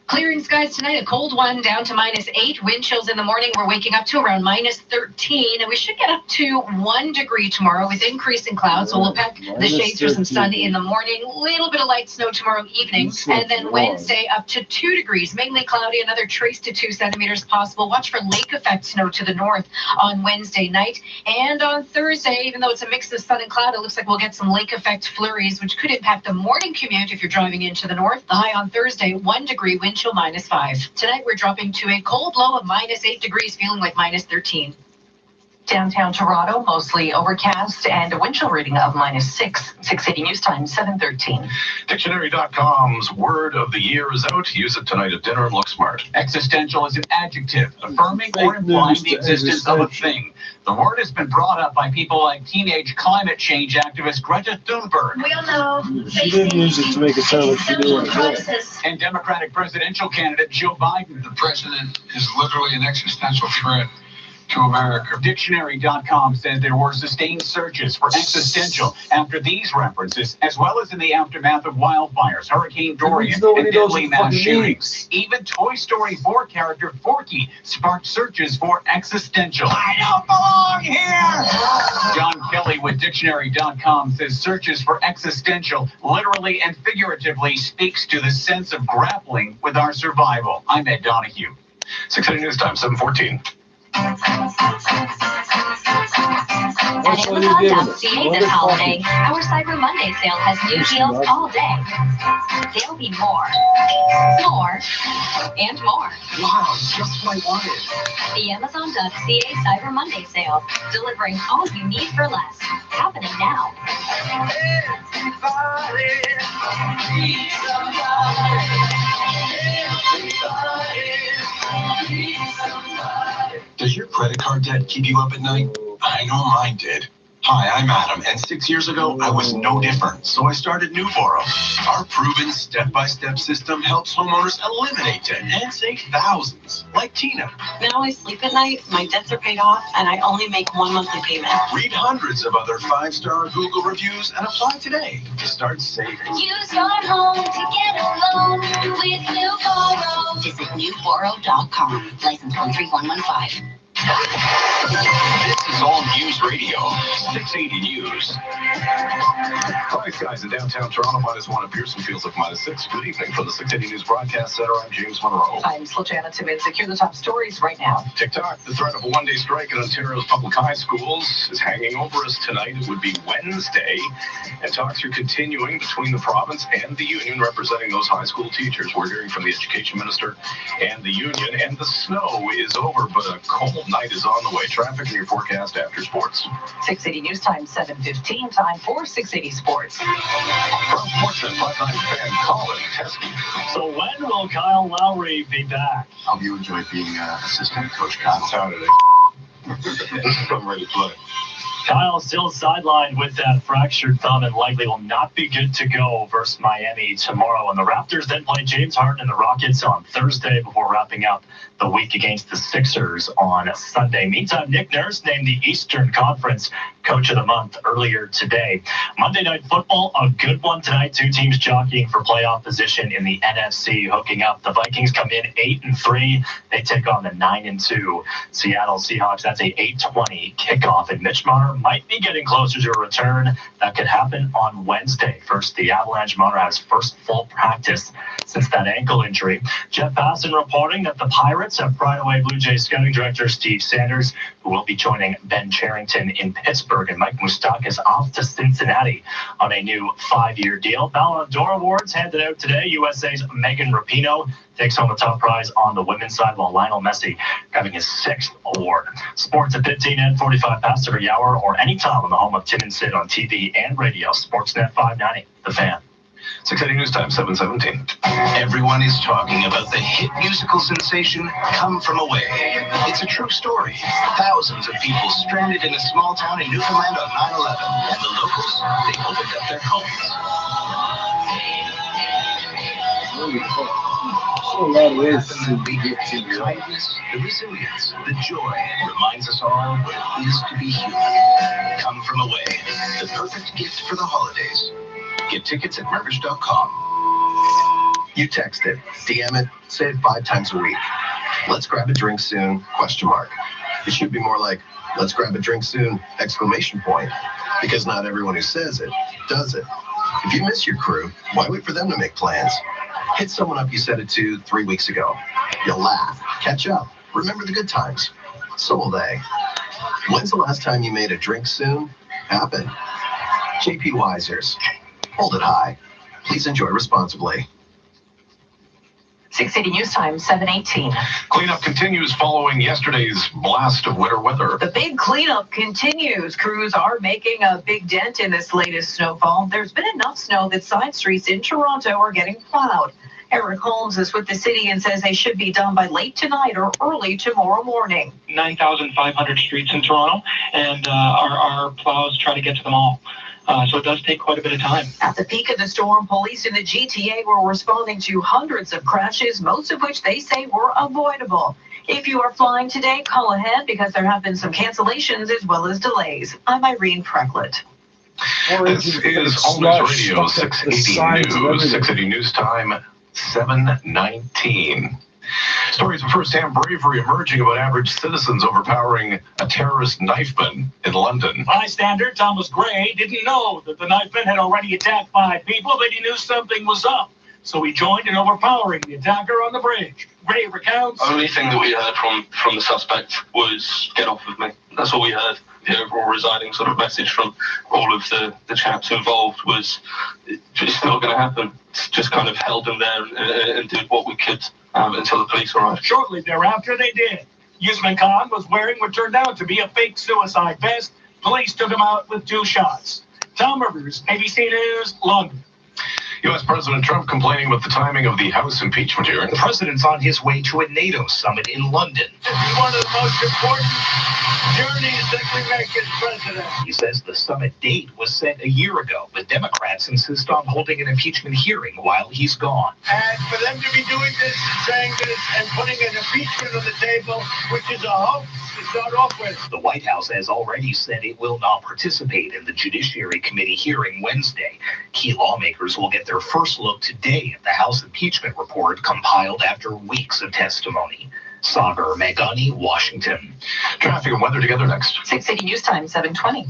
Clearing skies tonight, a cold one down to -8. Wind chills in the morning. We're waking up to around -13, and we should get up to 1 degree tomorrow with increasing clouds. So we'll pack the shades for some sun in the morning. Little bit of light snow tomorrow evening, and then Wednesday up to 2 degrees. Mainly cloudy, another trace to 2 centimeters possible. Watch for lake effect snow to the north on Wednesday night, and on Thursday, even though it's a mix of sun and cloud, it looks like we'll get some lake effect flurries, which could impact the morning commute if you're driving into the north. The high on Thursday, 1 degree, wind chill -5. Tonight we're dropping to a cold low of -8 degrees, feeling like -13. Downtown Toronto, mostly overcast and a wind chill reading of -6. 680 News Time, 7:13. Dictionary.com's word of the year is out. Use it tonight at dinner and look smart. Existential is an adjective, affirming or implying the existence of a thing. The word has been brought up by people like teenage climate change activist Greta Thunberg. We all know. She didn't use it to make it sound like she knew what it meant. And Democratic presidential candidate Joe Biden. The president is literally an existential threat to America. Dictionary.com says there were sustained searches for existential after these references, as well as in the aftermath of wildfires, Hurricane Dorian, and deadly mass shootings. Even Toy Story 4 character Forky sparked searches for existential. I don't belong here! John Kelly with Dictionary.com says searches for existential literally and figuratively speaks to the sense of grappling with our survival. I'm Ed Donahue. 680 News Time, 7:14. At Amazon.ca this holiday, our Cyber Monday sale has new deals all day. There'll be more, and more. Wow, just what I wanted. The Amazon.ca Cyber Monday sale, delivering all you need for less. Happening now. Does your credit card debt keep you up at night? I know mine did. Hi, I'm Adam, and 6 years ago, I was no different, so I started Nuvoro. Our proven step-by-step system helps homeowners eliminate debt and save thousands, like Tina. Now I sleep at night, my debts are paid off, and I only make one monthly payment. Read hundreds of other 5-star Google reviews and apply today to start saving. Use your home to get a loan with Nuvoro. Visit newboro.com. License 13115. This is All News Radio, 680 News. Hi, skies in downtown Toronto, -1 at Pearson, feels like -6. Good evening from the 680 News Broadcast Center. I'm James Monroe. I'm Slijana Timmins. Secure the top stories right now. TikTok, the threat of a one-day strike in Ontario's public high schools is hanging over us tonight. It would be Wednesday, and talks are continuing between the province and the union representing those high school teachers. We're hearing from the education minister and the union, and the snow is over, but a cold night is on the way. Traffic in your forecast after sports. 680 News Time, 7:15. Time for 680 Sports. From Sportsnet 590 fan Colin Teskey. So when will Kyle Lowry be back? How have you enjoyed being assistant coach, Kyle? Saturday. I'm ready to play. Kyle still sidelined with that fractured thumb and likely will not be good to go versus Miami tomorrow. And the Raptors then play James Harden and the Rockets on Thursday before wrapping up the week against the Sixers on Sunday. Meantime, Nick Nurse named the Eastern Conference Coach of the Month earlier today. Monday Night Football, a good one tonight. Two teams jockeying for playoff position in the NFC, hooking up. The Vikings come in 8-3. They take on the 9-2 Seattle Seahawks. That's a 8:20 kickoff. And Mitch Marner might be getting closer to a return. That could happen on Wednesday. First, the Avalanche. Marner has first full practice since that ankle injury. Jeff Passan reporting that the Pirates have pried away Blue Jays scouting director Steve Sanders, who will be joining Ben Cherington in Pittsburgh, and Mike Moustakas off to Cincinnati on a new 5-year deal. Ballon d'Or awards handed out today. USA's Megan Rapinoe takes home the top prize on the women's side, while Lionel Messi having his 6th award. Sports at 15 and 45 past every hour, or anytime on the home of Tim and Sid on TV and radio. Sportsnet 590, The Fan. 680 News Time, 7:17. Everyone is talking about the hit musical sensation Come From Away. It's a true story. Thousands of people stranded in a small town in Newfoundland on 9/11, and the locals, they opened up their homes. The kindness, the resilience, the joy reminds us all what it is to be human. Come From Away, the perfect gift for the holidays. Get tickets at Mervish.com. You text it, DM it, say it 5 times a week. Let's grab a drink soon, ? It should be more like, let's grab a drink soon, ! Because not everyone who says it, does it. If you miss your crew, why wait for them to make plans? Hit someone up you said it to 3 weeks ago. You'll laugh, catch up, remember the good times. So will they. When's the last time you made a drink soon happen? JP Weisers. Hold it high. Please enjoy responsibly. 680 News Time, 7:18. Cleanup continues following yesterday's blast of winter weather. The big cleanup continues. Crews are making a big dent in this latest snowfall. There's been enough snow that side streets in Toronto are getting plowed. Eric Holmes is with the city and says they should be done by late tonight or early tomorrow morning. 9,500 streets in Toronto, and our plows try to get to them all. So it does take quite a bit of time. At the peak of the storm, police in the GTA were responding to hundreds of crashes, most of which they say were avoidable. If you are flying today, call ahead because there have been some cancellations as well as delays. I'm Irene Precklett. This is All News Radio 680 News, 680 News Time, 7:19. Stories of first-hand bravery emerging about average citizens overpowering a terrorist knifeman in London. Bystander Thomas Gray didn't know that the knifeman had already attacked 5 people, but he knew something was up. So he joined in overpowering the attacker on the bridge. Gray recounts. Only thing that we heard from the suspect was, "Get off of me." That's all we heard. The overall residing sort of message from all of the chaps involved was, it's not going to happen. Just kind of held him there and did what we could until the police arrived. Shortly thereafter, they did. Usman Khan was wearing what turned out to be a fake suicide vest. Police took him out with 2 shots. Tom Rivers, ABC News, London. U.S. President Trump complaining about the timing of the House impeachment hearing. The president's on his way to a NATO summit in London. This is one of the most important journeys that we make as president. He says the summit date was set a year ago, but Democrats insist on holding an impeachment hearing while he's gone. And for them to be doing this, saying this, and putting an impeachment on the table, which is a hoax to start off with. The White House has already said it will not participate in the Judiciary Committee hearing Wednesday. Key lawmakers will get their first look today at the House impeachment report compiled after weeks of testimony. Sagar Meghani, Washington. Traffic and weather together next. 680 News Time, 7:20.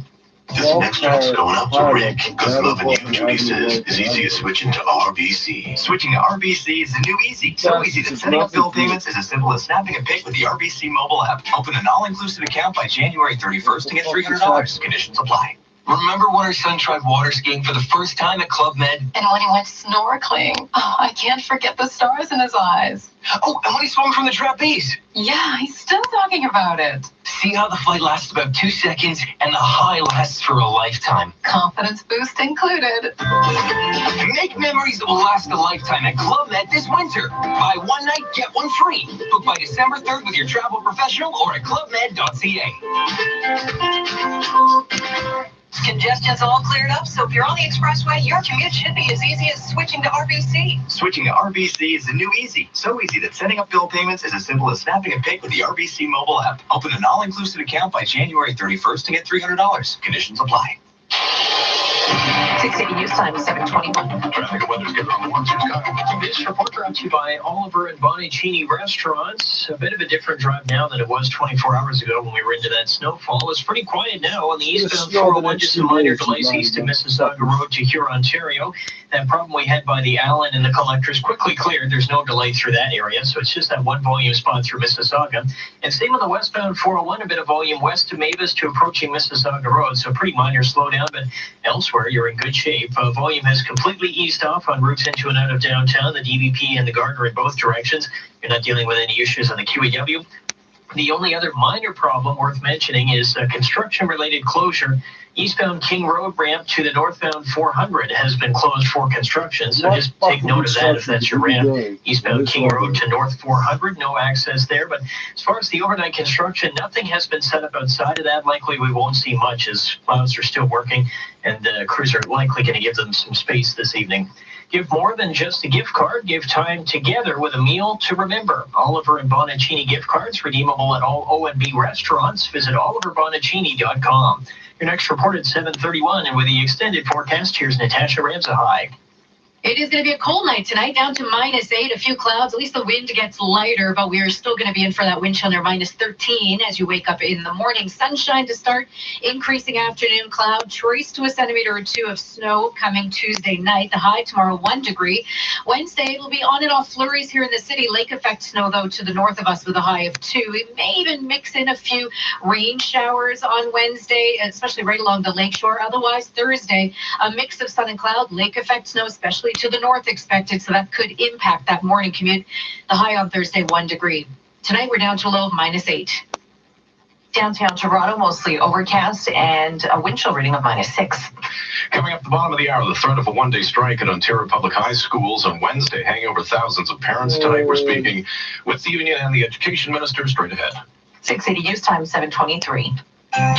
This next trip's going out to Rick, because loving you, Judy says, is easy as switching to RBC. Switching to RBC is the new easy. So easy that setting up bill payments is as simple as snapping a pic with the RBC mobile app. Open an all-inclusive account by January 31st to get $300. Conditions apply. Remember when our son tried water skiing for the first time at Club Med? And when he went snorkeling, I can't forget the stars in his eyes. Oh, and when he swung from the trapeze. Yeah, he's still talking about it. See how the flight lasts about 2 seconds and the high lasts for a lifetime. Confidence boost included. Make memories that will last a lifetime at Club Med this winter. Buy 1 night, get 1 free. Book by December 3rd with your travel professional or at clubmed.ca. Congestion's all cleared up, so if you're on the expressway, your commute should be as easy as switching to RBC. Switching to RBC is the new easy. So easy that setting up bill payments is as simple as snapping a pic with the RBC mobile app. Open an all-inclusive account by January 31st to get $300. Conditions apply. 680 News Time, 7:21. Traffic and weather together on the 1-2 This report brought to you by Oliver and Bonacini Restaurants. A bit of a different drive now than it was 24 hours ago when we were into that snowfall. It's pretty quiet now on the eastbound 401, just some minor delays east of Mississauga Road to Huron, Ontario. That problem we had by the Allen and the collectors quickly cleared. There's no delay through that area, so it's just that one volume spot through Mississauga. And same on the westbound 401, a bit of volume west of Mavis to approaching Mississauga Road, so pretty minor slowdown, but elsewhere you're in good shape. Volume has completely eased off on routes into and out of downtown, the DVP and the Gardner in both directions. You're not dealing with any issues on the QEW. The only other minor problem worth mentioning is a construction-related closure. Eastbound King Road ramp to the northbound 400 has been closed for construction, so just take note of that if that's your ramp. Eastbound King Road to North 400, no access there. But as far as the overnight construction, nothing has been set up outside of that. Likely we won't see much as plows are still working, and crews are likely going to give them some space this evening. Give more than just a gift card. Give time together with a meal to remember. Oliver and Bonacini gift cards redeemable at all O&B restaurants. Visit oliverbonacini.com. Your next report at 7:31, and with the extended forecast, here's Natasha Ramsahai. It is going to be a cold night tonight, down to -8, a few clouds. At least the wind gets lighter, but we are still going to be in for that wind chill near -13 as you wake up in the morning. Sunshine to start, increasing afternoon cloud, trace to 1 centimeter or 2 of snow coming Tuesday night. The high tomorrow, 1 degree. Wednesday, it'll be on and off flurries here in the city. Lake effect snow, though, to the north of us with a high of 2. We may even mix in a few rain showers on Wednesday, especially right along the lakeshore. Otherwise, Thursday, a mix of sun and cloud, lake effect snow, especially mostly to the north expected, so that could impact that morning commute. The high on Thursday, 1 degree. Tonight, we're down to a low of -8. Downtown Toronto, mostly overcast and a wind chill reading of -6. Coming up at the bottom of the hour, the threat of a one-day strike at Ontario Public High Schools on Wednesday, hanging over thousands of parents. Tonight, we're speaking with the union and the education minister. Straight ahead. 680 News Time, 7:23.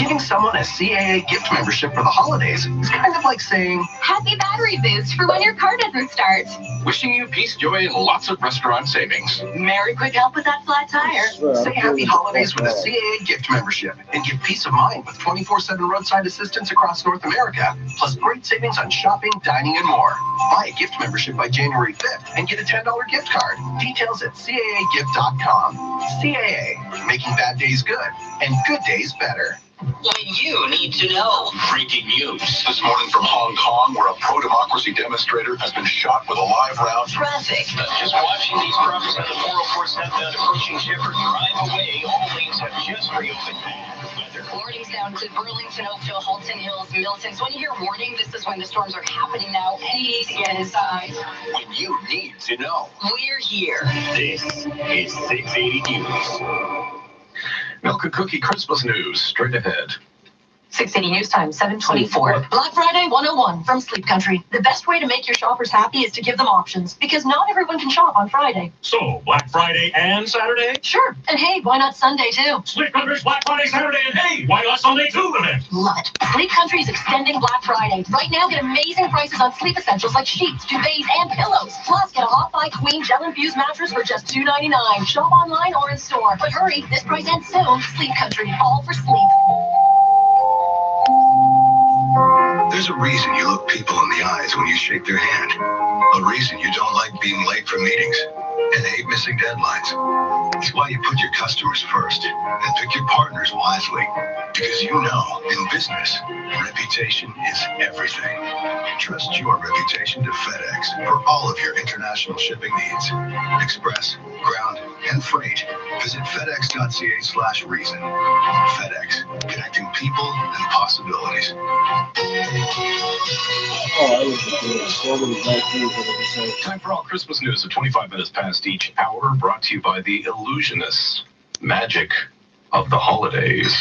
Giving someone a CAA gift membership for the holidays is kind of like saying, Happy battery boost for when your car doesn't start. wishing you peace, joy, and lots of restaurant savings. Merry quick help with that flat tire. Say happy holidays with a CAA gift membership and get peace of mind with 24/7 roadside assistance across North America, plus great savings on shopping, dining, and more. Buy a gift membership by January 5th and get a $10 gift card. Details at CAAgift.com. CAA, making bad days good and good days better. What you need to know. Breaking news this morning from Hong Kong, where a pro-democracy demonstrator has been shot with a live round. Traffic. Just watching these trucks at the 404 southbound approaching Shepherd drive away. All lanes have just reopened. Weather. Warnings now include Burlington, Oakville, Halton Hills, Milton. So when you hear warning, this is when the storms are happening now. And you need to get inside. When you need to know. We're here. This is 680 News. Milk and Cookie Christmas news. Straight ahead. 680 News Time, 7:24. Black Friday 101 from Sleep Country. The best way to make your shoppers happy is to give them options, because not everyone can shop on Friday. So, Black Friday and Saturday? Sure. And hey, why not Sunday too? Sleep Country's Black Friday, Saturday, and hey, why not Sunday too, event? Love it. Sleep Country is extending Black Friday. Right now, get amazing prices on sleep essentials like sheets, duvets, and pillows. Plus, get a Hot Buy Queen gel-infused mattress for just $2.99. Shop online or in store. But hurry, this price ends soon. Sleep Country, all for sleep. There's a reason you look people in the eyes when you shake their hand. A reason you don't like being late for meetings and hate missing deadlines. It's why you put your customers first and pick your partners wisely. Because you know, in business, reputation is everything. Trust your reputation to FedEx for all of your international shipping needs. Express, ground, and freight. Visit FedEx.ca/reason. FedEx, connecting people and possibilities. Time for all Christmas news at 25 minutes past each hour, brought to you by the Illusionists. Magic of the holidays.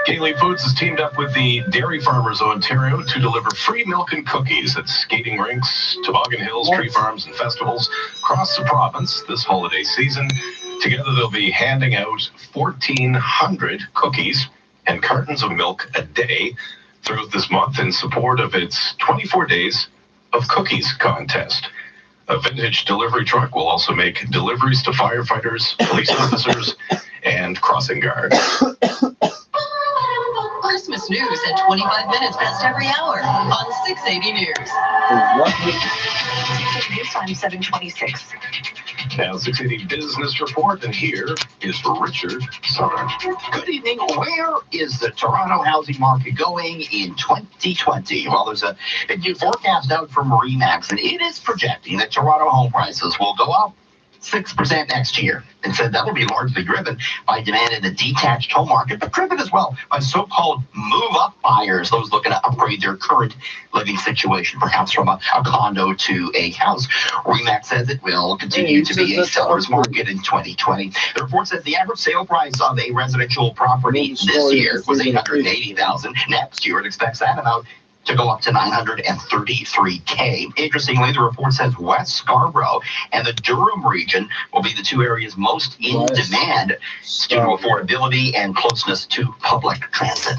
Gailey Foods has teamed up with the Dairy Farmers of Ontario to deliver free milk and cookies at skating rinks, toboggan hills, tree farms, and festivals across the province this holiday season. Together, they'll be handing out 1,400 cookies and cartons of milk a day throughout this month in support of its 24 Days of Cookies contest. A vintage delivery truck will also make deliveries to firefighters, police officers, and crossing guards. Christmas news at 25 minutes past every hour on 680 News. 680 News Time, 7:26. Now, 680 Business Report, and here is Richard Southern. Good evening. Where is the Toronto housing market going in 2020? Well, there's a new forecast out from RE/MAX, and it is projecting that Toronto home prices will go up 6% next year. It said that will be largely driven by demand in the detached home market, but driven as well by so-called move-up buyers, those looking to upgrade their current living situation, perhaps from a condo to a house. RE/MAX says it will continue to be a seller's market in 2020. The report says the average sale price of a residential property this year was $880,000. Next year, it expects that amount to go up to $933K. Interestingly, the report says West Scarborough and the Durham region will be the two areas most in demand due to affordability and closeness to public transit.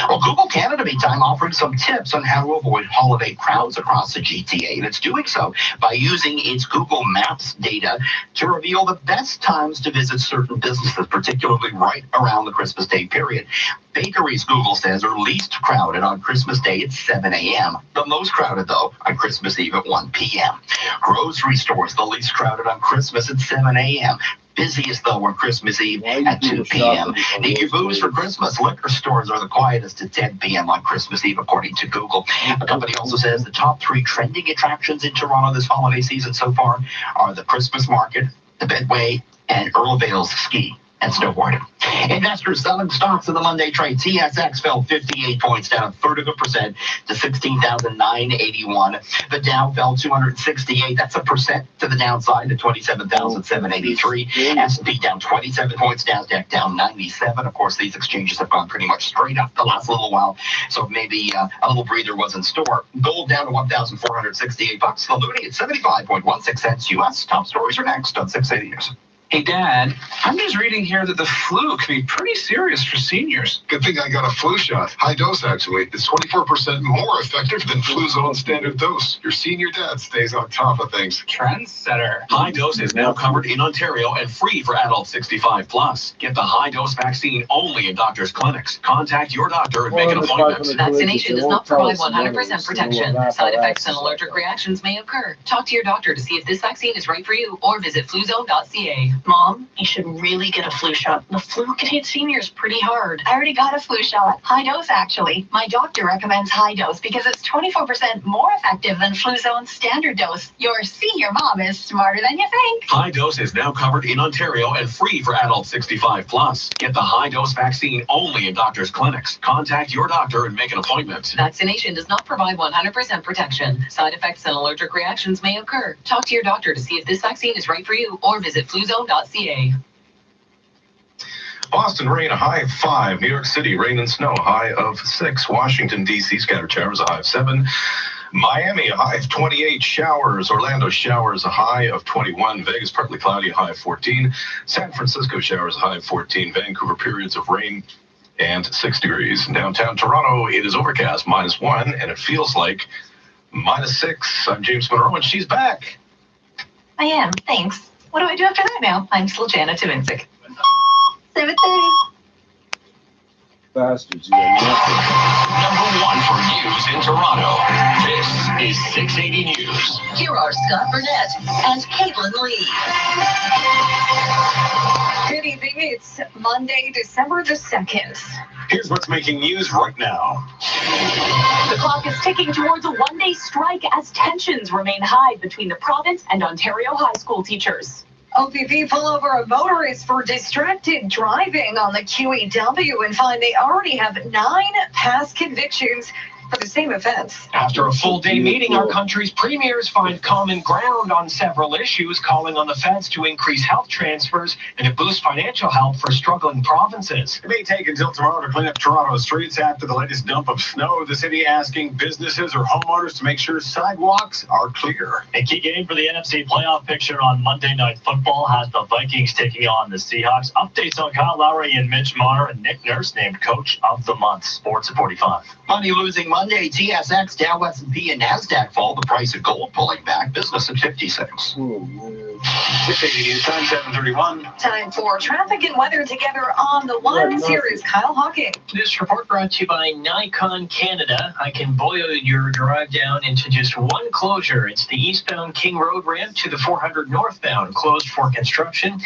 Well, Google Canada, meantime, offering some tips on how to avoid holiday crowds across the GTA, and it's doing so by using its Google Maps data to reveal the best times to visit certain businesses, particularly right around the Christmas Day period. Bakeries, Google says, are least crowded on Christmas Day at 7 a.m. The most crowded, though, on Christmas Eve at 1 p.m. Grocery stores, the least crowded on Christmas at 7 a.m. Busiest, though, on Christmas Eve at 2 p.m. Need your booze for Christmas? Liquor stores are the quietest at 10 p.m. on Christmas Eve, according to Google. The company also says the top 3 trending attractions in Toronto this holiday season so far are the Christmas market, the Bedway, and Earl Vale's Ski. and snowboard. Investors selling stocks in the Monday trade. TSX fell 58 points, down 1/3% to 16,981. The Dow fell 268. That's 1% to the downside to 27,783. S&P down 27 points. Nasdaq down 97. Of course, these exchanges have gone pretty much straight up the last little while, so maybe a little breather was in store. Gold down to $1,468. The loonie at 75.16 cents U.S. Top stories are next on 680 News. Hey, Dad, I'm just reading here that the flu can be pretty serious for seniors. Good thing I got a flu shot. High dose, actually. It's 24% more effective than Fluzone standard dose. Your senior dad stays on top of things. Trendsetter. High dose is now covered in Ontario and free for adults 65 plus. Get the high dose vaccine only in doctors' clinics. Contact your doctor and make an appointment. Vaccination does not provide 100% protection. Side effects and allergic reactions may occur. Talk to your doctor to see if this vaccine is right for you or visit fluzone.ca. Mom, you should really get a flu shot. The flu can hit seniors pretty hard. I already got a flu shot. High dose, actually. My doctor recommends high dose because it's 24% more effective than Fluzone's standard dose. Your senior mom is smarter than you think. High dose is now covered in Ontario and free for adults 65 plus. Get the high dose vaccine only in doctors' clinics. Contact your doctor and make an appointment. Vaccination does not provide 100% protection. Side effects and allergic reactions may occur. Talk to your doctor to see if this vaccine is right for you or visit fluzone.ca. Boston rain, a high of 5. New York City rain and snow, high of 6. Washington, D.C. scattered showers, a high of 7. Miami, a high of 28. Showers. Orlando, showers, a high of 21. Vegas, partly cloudy, a high of 14. San Francisco, showers, a high of 14. Vancouver, periods of rain and 6 degrees. Downtown Toronto, it is overcast, -1, and it feels like -6. I'm James Monroe, and she's back. I am, thanks. What do I do after that now? I'm still Jana Tuminsic. 7:30. Bastards, you got Number 1 for news in Toronto. This is 680 News. Here are Scott Burnett and Caitlin Lee. Good evening. It's Monday, December the 2nd. Here's what's making news right now. The clock is ticking towards a one-day strike as tensions remain high between the province and Ontario high school teachers. OPP pull over a motorist for distracted driving on the QEW and find they already have 9 past convictions for the same offense. After a full-day meeting, our country's premiers find common ground on several issues, calling on the feds to increase health transfers and to boost financial help for struggling provinces. It may take until tomorrow to clean up Toronto's streets after the latest dump of snow. The city asking businesses or homeowners to make sure sidewalks are clear. A key game for the NFC playoff picture on Monday Night Football has the Vikings taking on the Seahawks. Updates on Kyle Lowry and Mitch Marner, and Nick Nurse named Coach of the Month. Sports at 45. Money losing Monday. TSX, Dow, S&P, and Nasdaq fall. The price of gold pulling back. Business at 56. 680 News Time, 7:31. Time for traffic and weather together on the ones. Here is Kyle Hawking. This report brought to you by Nikon Canada. I can boil your drive down into just one closure. It's the eastbound King Road ramp to the 400 northbound, closed for construction.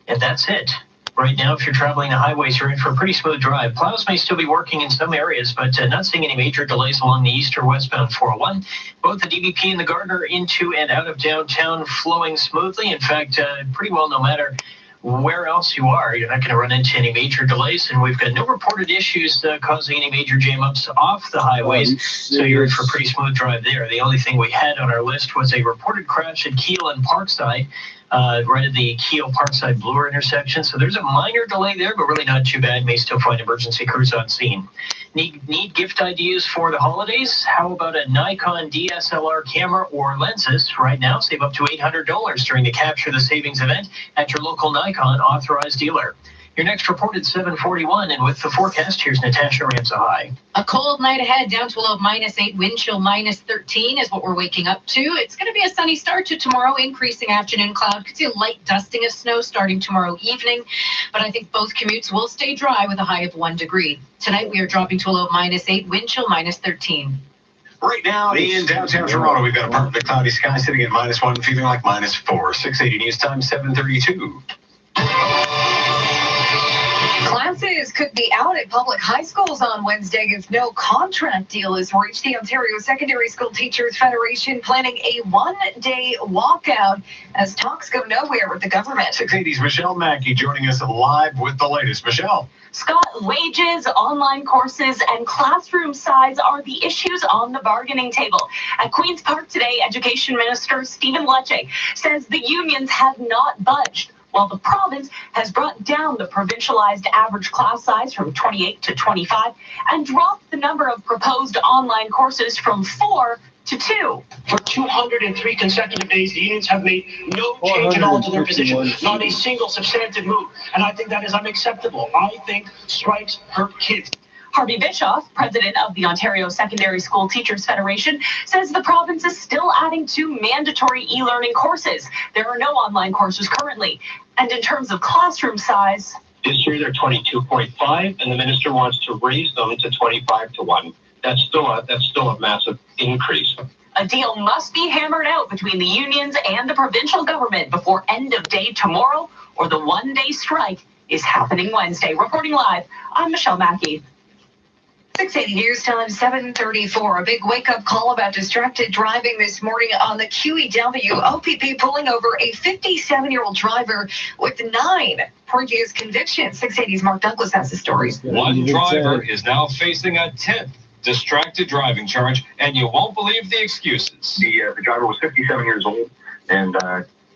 And that's it. Right now, if you're traveling the highways, you're in for a pretty smooth drive. Plows may still be working in some areas, but not seeing any major delays along the east or westbound 401. Both the DVP and the Gardner into and out of downtown flowing smoothly. In fact, pretty well no matter where else you are, you're not going to run into any major delays. And we've got no reported issues causing any major jam-ups off the highways, so you're in for a pretty smooth drive there. The only thing we had on our list was a reported crash at Keele and Parkside. Right at the Keele Parkside Bloor intersection. So there's a minor delay there, but really not too bad. May still find emergency crews on scene. Need gift ideas for the holidays? How about a Nikon DSLR camera or lenses? Right now, save up to $800 during the Capture the Savings event at your local Nikon authorized dealer. Your next report at 7:41, and with the forecast, here's Natasha Ramsahai. A cold night ahead, down to a low of -8, wind chill -13 is what we're waking up to. It's going to be a sunny start to tomorrow, increasing afternoon cloud. Could see a light dusting of snow starting tomorrow evening, but I think both commutes will stay dry with a high of 1 degree. Tonight we are dropping to a low of -8, wind chill -13. Right now in downtown Toronto, we've got a partly cloudy sky sitting at -1, feeling like -4. 680 News Time, 7:32. Classes crashes could be out at public high schools on Wednesday if no contract deal is reached. The Ontario Secondary School Teachers Federation planning a one-day walkout as talks go nowhere with the government. 680's Michelle Mackey joining us live with the latest. Michelle. Scott, wages, online courses, and classroom size are the issues on the bargaining table. At Queen's Park today, Education Minister Stephen Lecce says the unions have not budged, while the province has brought down the provincialized average class size from 28 to 25 and dropped the number of proposed online courses from 4 to 2. For 203 consecutive days, the unions have made no change at all to their position, not a single substantive move. And I think that is unacceptable. I think strikes hurt kids. Harvey Bischoff, president of the Ontario Secondary School Teachers Federation, says the province is still adding 2 mandatory e-learning courses. There are no online courses currently. And in terms of classroom size, this year they're 22.5, and the minister wants to raise them to 25 to 1. That's still a massive increase. a deal must be hammered out between the unions and the provincial government before end of day tomorrow, or the one-day strike is happening Wednesday. Reporting live, I'm Michelle Mackey. 680 News Time, 7:34. A big wake-up call about distracted driving this morning on the QEW. OPP pulling over a 57-year-old driver with 9 previous convictions. 680's Mark Douglas has the story. One driver is now facing a 10th distracted driving charge, and you won't believe the excuses. The driver was 57 years old and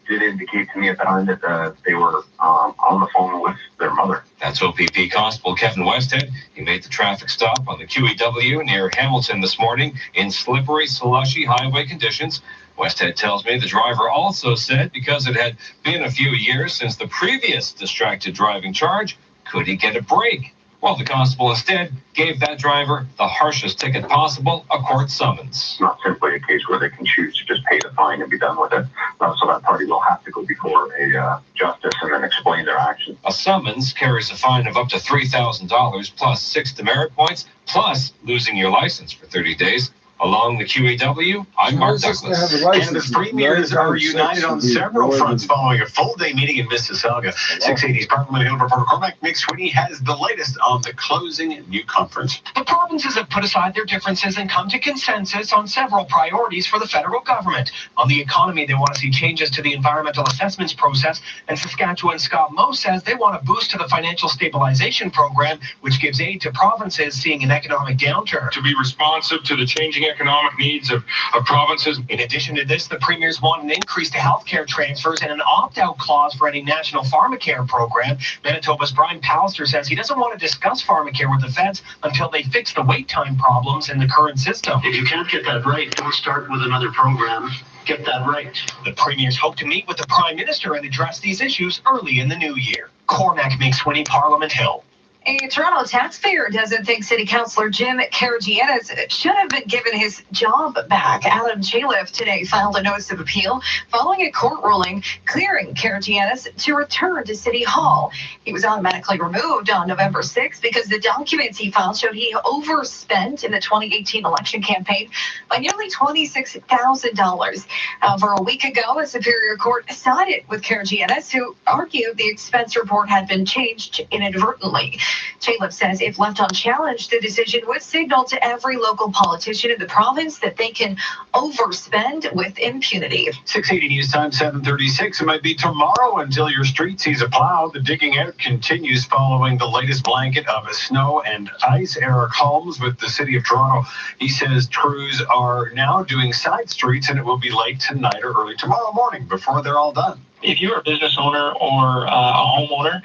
did indicate to me at the time that they were on the phone with their mother. That's OPP Constable Kevin Westhead. He made the traffic stop on the QEW near Hamilton this morning in slippery, slushy highway conditions. Westhead tells me the driver also said because it had been a few years since the previous distracted driving charge, could he get a break? Well, the constable instead gave that driver the harshest ticket possible, a court summons. Not simply a case where they can choose to just pay the fine and be done with it. So that party will have to go before a justice and then explain their actions. A summons carries a fine of up to $3,000 plus 6 demerit points, plus losing your license for 30 days. Along the QEW, I'm Mark Douglas. Canada's premiers are united on several fronts following a full-day meeting in Mississauga. 680's Parliament Hill reporter Cormac McSweeney has the latest on the closing new conference. The provinces have put aside their differences and come to consensus on several priorities for the federal government. On the economy, they want to see changes to the environmental assessments process, and Saskatchewan's Scott Moe says they want a boost to the financial stabilization program, which gives aid to provinces seeing an economic downturn. To be responsive to the changing economic needs of provinces. In addition to this, the premiers want an increase to healthcare transfers and an opt-out clause for any national pharmacare program. Manitoba's Brian Pallister says he doesn't want to discuss pharmacare with the feds until they fix the wait time problems in the current system. If you can't get that right, don't start with another program. Get that right. The premiers hope to meet with the Prime Minister and address these issues early in the new year. Cormac McSweeney, Parliament Hill. A Toronto taxpayer doesn't think City Councillor Jim Karygiannis should have been given his job back. Adam Chaliff today filed a notice of appeal following a court ruling clearing Karygiannis to return to City Hall. He was automatically removed on November 6th because the documents he filed showed he overspent in the 2018 election campaign by nearly $26,000. However, a week ago, a Superior Court sided with Karygiannis, who argued the expense report had been changed inadvertently. Chaliff says if left unchallenged, the decision would signal to every local politician in the province that they can overspend with impunity. 680 News Time, 7:36. It might be tomorrow until your street sees a plow. The digging out continues following the latest blanket of snow and ice. Eric Holmes with the City of Toronto. He says crews are now doing side streets and it will be late tonight or early tomorrow morning before they're all done. If you're a business owner or a homeowner,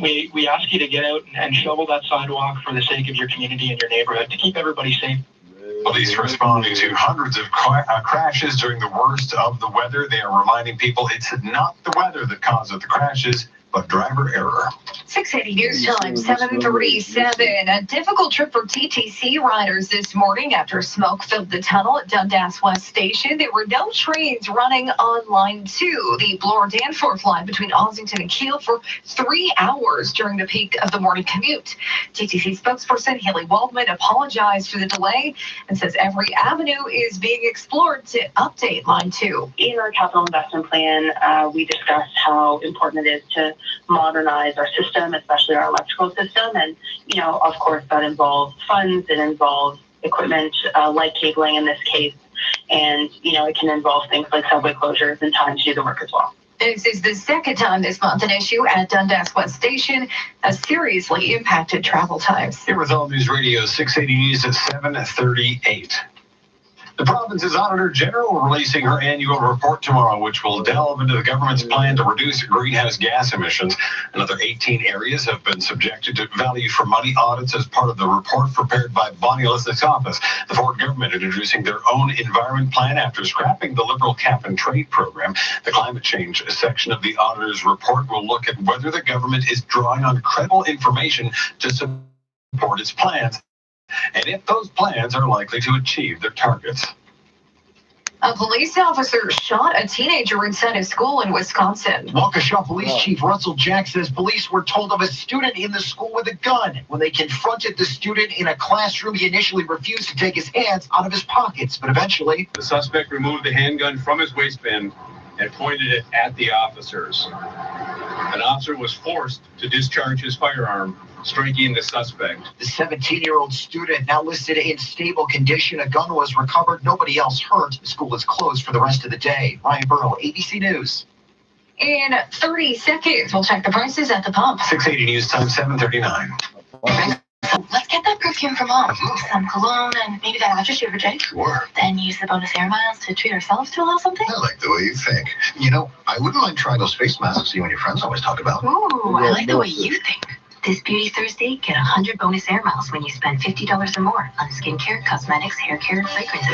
we ask you to get out and shovel that sidewalk for the sake of your community and your neighborhood to keep everybody safe. Police responding to hundreds of crashes during the worst of the weather. They are reminding people it's not the weather that caused the crashes, but driver error. 680 News Time, 7:37. A difficult trip for TTC riders this morning after smoke filled the tunnel at Dundas West Station. There were no trains running on Line 2, the Bloor-Danforth line between Ossington and Keele, for 3 hours during the peak of the morning commute. TTC spokesperson Haley Waldman apologized for the delay and says every avenue is being explored to update Line 2. In our capital investment plan, we discussed how important it is to modernize our system, especially our electrical system. And, you know, of course, that involves funds, it involves equipment like cabling in this case. And, you know, it can involve things like subway closures and time to do the work as well. This is the second time this month an issue at Dundas West Station has seriously impacted travel times. Here with All News Radio 680 News at 7:38. The province's Auditor General releasing her annual report tomorrow, which will delve into the government's plan to reduce greenhouse gas emissions. Another 18 areas have been subjected to value for money audits as part of the report prepared by Bonnie Lithic's office. The Ford government introducing their own environment plan after scrapping the Liberal cap and trade program. The climate change section of the auditor's report will look at whether the government is drawing on credible information to support its plans, and if those plans are likely to achieve their targets. A police officer shot a teenager inside a school in Wisconsin. Waukesha Police Chief Russell Jack says police were told of a student in the school with a gun. When they confronted the student in a classroom, he initially refused to take his hands out of his pockets, but eventually... The suspect removed the handgun from his waistband and pointed it at the officers. An officer was forced to discharge his firearm, striking the suspect. The 17-year-old student now listed in stable condition. A gun was recovered. Nobody else hurt. The school is closed for the rest of the day. Ryan Burrow, ABC News. In 30 seconds, we'll check the prices at the pump. 680 News Time, 7:39. Let's get that perfume for Mom. Some cologne and maybe that aftershave for Jake. Sure. Then use the bonus air miles to treat ourselves to a little something. I like the way you think. You know, I wouldn't mind trying those face masks you and your friends always talk about. Ooh, I like the way you think. This Beauty Thursday, get 100 bonus air miles when you spend $50 or more on skincare, cosmetics, hair care, and fragrances.